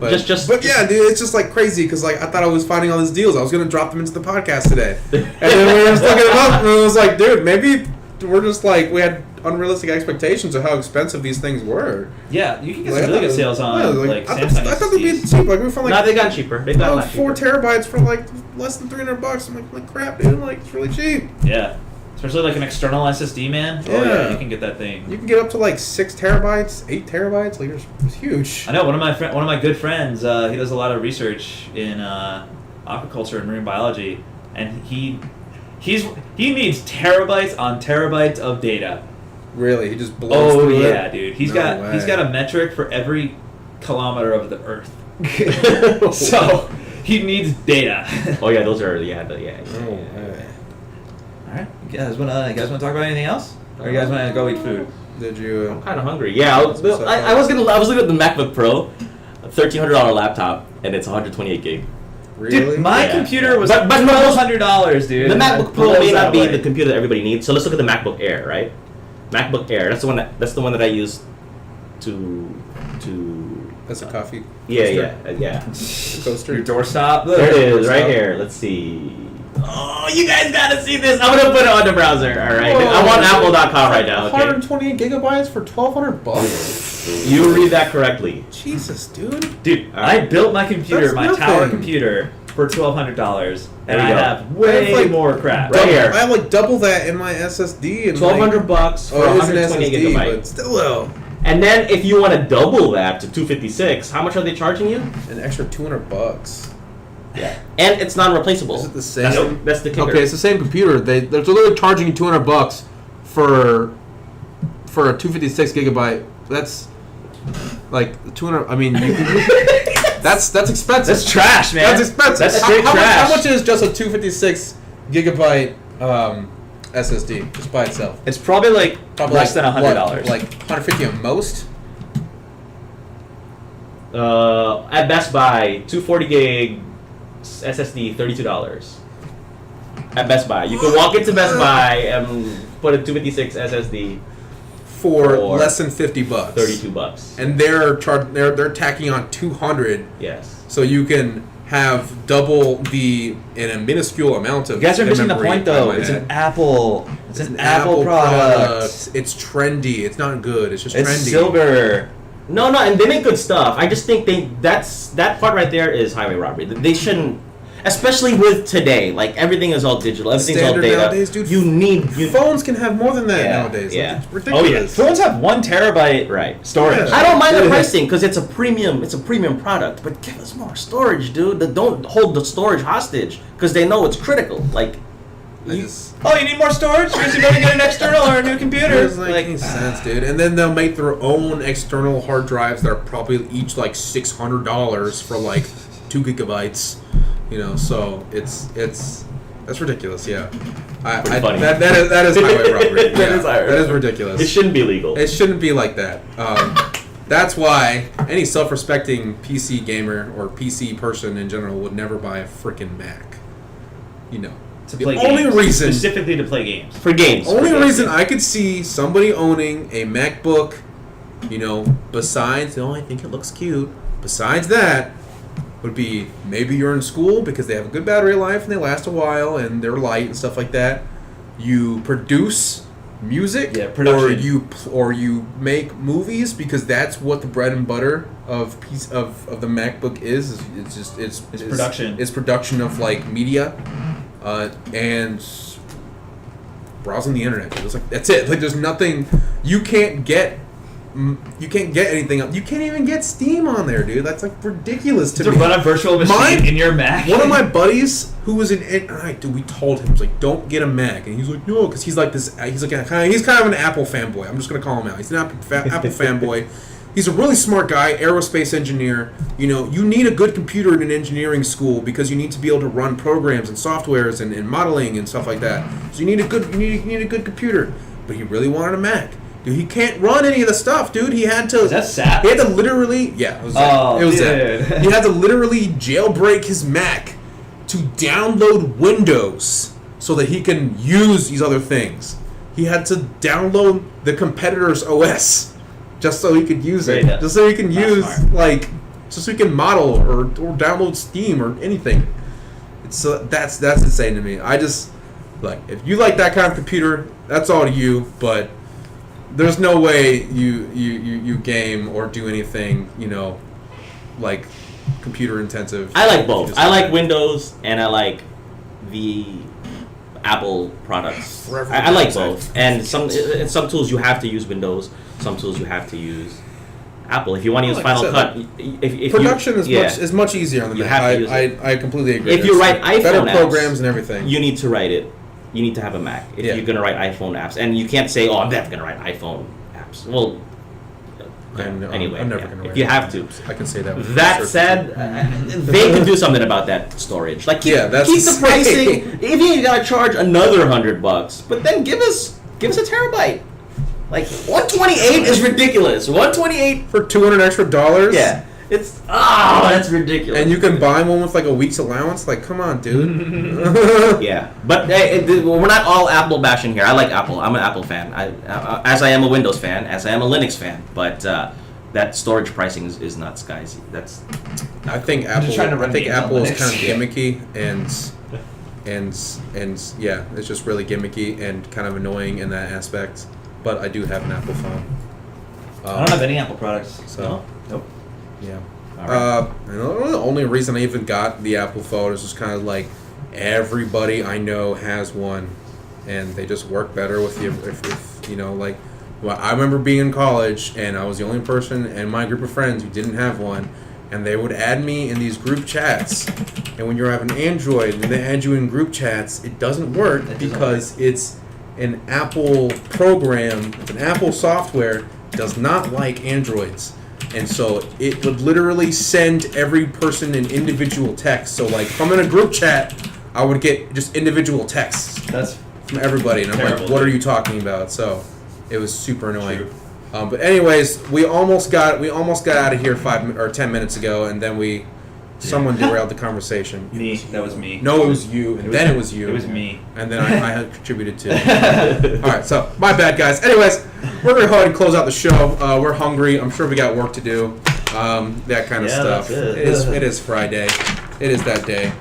But, just. But yeah, dude, it's just like crazy because like I thought I was finding all these deals. I was gonna drop them into the podcast today, and then we were just looking them up, and I was like, dude, maybe we're just like we had unrealistic expectations of how expensive these things were. Yeah, you can get Like, some I really good thought- sales on yeah, like I Samsung thought they'd be SSDs. cheap. Like we found No, like they got cheaper. They got a lot 4 cheaper. terabytes for like less than $300. I'm like crap, dude. Like it's really cheap. Yeah, especially like an external SSD, man. Oh Yeah. yeah, you can get that thing. You can get up to like 6 terabytes, 8 terabytes. Like it's huge. I know one of my good friends. He does a lot of research in aquaculture and marine biology, and he needs terabytes on terabytes of data. Really, he just blows Oh through yeah, it. dude. He's No got way. a metric for every kilometer of the Earth. So he needs data. Oh yeah, those are yeah. Oh, Yeah. man. All right, you guys want to talk about anything else, or you guys want to go eat food? Did you? I'm kind of hungry. Yeah, I was looking at the MacBook Pro, a $1,300 laptop, and it's 128 gig. Really? Dude, my Yeah. computer was But $1,200, dude. The and MacBook it Pro blows may not that be way. the computer that everybody needs. So let's look at the MacBook Air, right? MacBook Air. That's the one that I use to. That's a coffee. Yeah. Coaster. Your doorstop. There it is, right here. Let's see. Oh, you guys gotta see this. I'm gonna put it on the browser. All right. I'm on Apple.com right now. Okay. 128 gigabytes for $1,200. You read that correctly. Jesus, dude. Dude, I built my computer, That's my nothing. tower computer, for $1,200, and There I you go. have way I have, like, more crap. Right here. I have like double that in my SSD. And $1,200 for Oh, it is an 120 SSD, gigabyte. but still though. And then if you want to double that to 256, how much are they charging you? An extra $200. Yeah. And it's non-replaceable. Is it the same? That's the kicker. Okay, it's the same computer. They're literally charging you $200 for a 256 gigabyte. That's like 200. I mean, that's expensive. That's trash, man. That's expensive. That's straight how trash. much is just a 256 gigabyte SSD just by itself? It's probably like less than $100. Like 150 at most. At Best Buy, 240 gig SSD, $32. At Best Buy, you can walk into Best Buy and put a 256 SSD For For less than $50. $32. And they're tacking on 200, Yes. so you can have double in a minuscule amount of. You guys are missing the memory, point, though. I might It's add. an Apple. It's an Apple product. product. It's trendy. It's not good. It's just It's trendy. silver. No, and they make good stuff. I just think that part right there is highway robbery. They shouldn't, especially with today. Like everything is all digital. Everything's Standard all data. nowadays, dude. You Phones can have more than that Yeah, nowadays. yeah. Like, it's Oh ridiculous. yeah, phones have 1 terabyte right. storage. Yeah. I don't mind the Yeah. pricing because it's a premium product, but give us more storage, dude. Don't hold the storage hostage because they know it's critical. Like, Oh, you need more storage? Because you better get an external or a new It computer. doesn't make any sense, dude. And then they'll make their own external hard drives that are probably each like $600 for like 2 gigabytes. You know, so that's ridiculous. Yeah, Funny. that is highway robbery. That Yeah, is highway that is robbery. ridiculous. it shouldn't be legal. It shouldn't be like that. That's why any self-respecting PC gamer or PC person in general would never buy a freaking Mac. You know, To the play only games. reason, Specifically to play games. For games. only for games, reason yeah. I could see somebody owning a MacBook, you know, besides, I think it looks cute. Besides that, would be maybe you're in school because they have a good battery life and they last a while and they're light and stuff like that. You produce music, Yeah, production. or you make movies because that's what the bread and butter of the MacBook is. It's just it's production. It's production of like media, and browsing the internet. It's like that's it. Like there's nothing you can't get. You can't get anything up. You can't even get Steam on there, dude. That's like ridiculous to To me. run a virtual machine Mine- in your Mac. One of my buddies who was dude, we told him, he was like, don't get a Mac, and he's like, no, because he's like this. He's like he's kind of an Apple fanboy. I'm just gonna call him out. He's an Apple fanboy. He's a really smart guy, aerospace engineer. You know, you need a good computer in an engineering school because you need to be able to run programs and softwares and modeling and stuff like that. So you need a good computer. But he really wanted a Mac. Dude, he can't run any of the stuff, dude. He had to. Is that SAP? He had to literally. Yeah, it was that. Oh, It was dude. that. He had to literally jailbreak his Mac to download Windows so that he can use these other things. He had to download the competitor's OS just so he could use it, Great. just so he can Not use smart. like, just so he can model or download Steam or anything. It's that's insane to me. I just like if you like that kind of computer, that's all to you. But there's no way you game or do anything, like computer intensive. I like both. I like Windows and I like the Apple products. Forever I like downside. both. And some tools you have to use Windows. Some tools you have to use Apple. If you want to use Like Final I said, Cut, if Production you, is much easier on the You Mac. have to use I completely agree. If you It's write better iPhone apps, programs and everything. you need to write it. You need to have a Mac if Yeah. you're gonna write iPhone apps, and you can't say, "Oh, I'm never gonna write iPhone apps." Well, anyway, I'm never yeah. gonna. If write you it. have to. I can say that. with That certainty. said, they can do something about that storage. Like, keep, Yeah, that's keep the insane. pricing. If you gotta charge another $100, but then give us a terabyte. Like 128 is ridiculous. 128, for $200 extra, yeah, it's that's ridiculous. and you can buy one with like a week's allowance. Like, come on, dude. Yeah, but we're not all Apple bashing here. I like Apple. I'm an Apple fan. As I am a Windows fan, as I am a Linux fan. But that storage pricing is nuts, guys. That's I think Apple. just trying to run I think games on Apple is Linux. kind of gimmicky and yeah, it's just really gimmicky and kind of annoying in that aspect. But I do have an Apple phone. I don't have any Apple products. So Nope. yeah. all right. And the only reason I even got the Apple phone is just kind of like everybody I know has one, and they just work better with you. If like, well, I remember being in college, and I was the only person in my group of friends who didn't have one, and they would add me in these group chats. And when you have an Android and they add you in group chats, it doesn't work It doesn't because it's an Apple program, an Apple software does not like Androids. And so it would literally send every person an individual text. So like if I'm in a group chat, I would get just individual texts That's from everybody. And I'm like, Terrible. what are you talking about? So it was super annoying. True. But anyways, we almost got out of here 10 minutes ago, and then someone derailed the conversation. me. That was me. No, it was you, and then it was you. It was me. And then I had contributed to. All right, so my bad, guys. Anyways, we're gonna go ahead and close out the show. We're hungry. I'm sure we got work to do. That kind of Yeah, stuff. that's it. It is Friday. It is that day.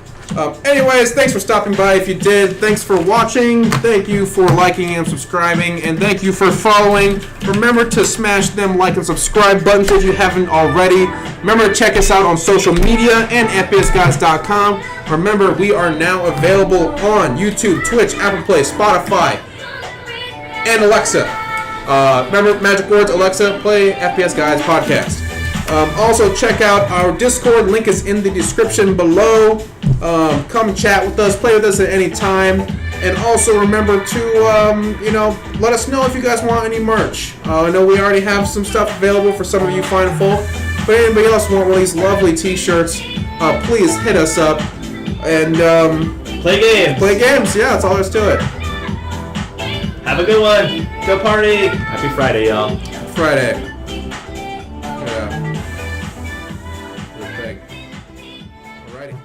Anyways, thanks for stopping by. If you did, thanks for watching. Thank you for liking and subscribing, and thank you for following. Remember to smash them like and subscribe buttons if you haven't already. Remember to check us out on social media and fpsguys.com. Remember, we are now available on YouTube, Twitch, Apple Play, Spotify, and Alexa. Remember, magic words, Alexa, play FPS Guys podcast. Also, check out our Discord. Link is in the description below. Come chat with us, play with us at any time. And also remember to, let us know if you guys want any merch. I know we already have some stuff available for some of you fine folk. But anybody else want one of these lovely t-shirts, please hit us up. And Play games. play games. Yeah, that's all there's to it. Have a good one. Go party. Happy Friday, y'all. Friday. Yeah. Good thing. Alrighty.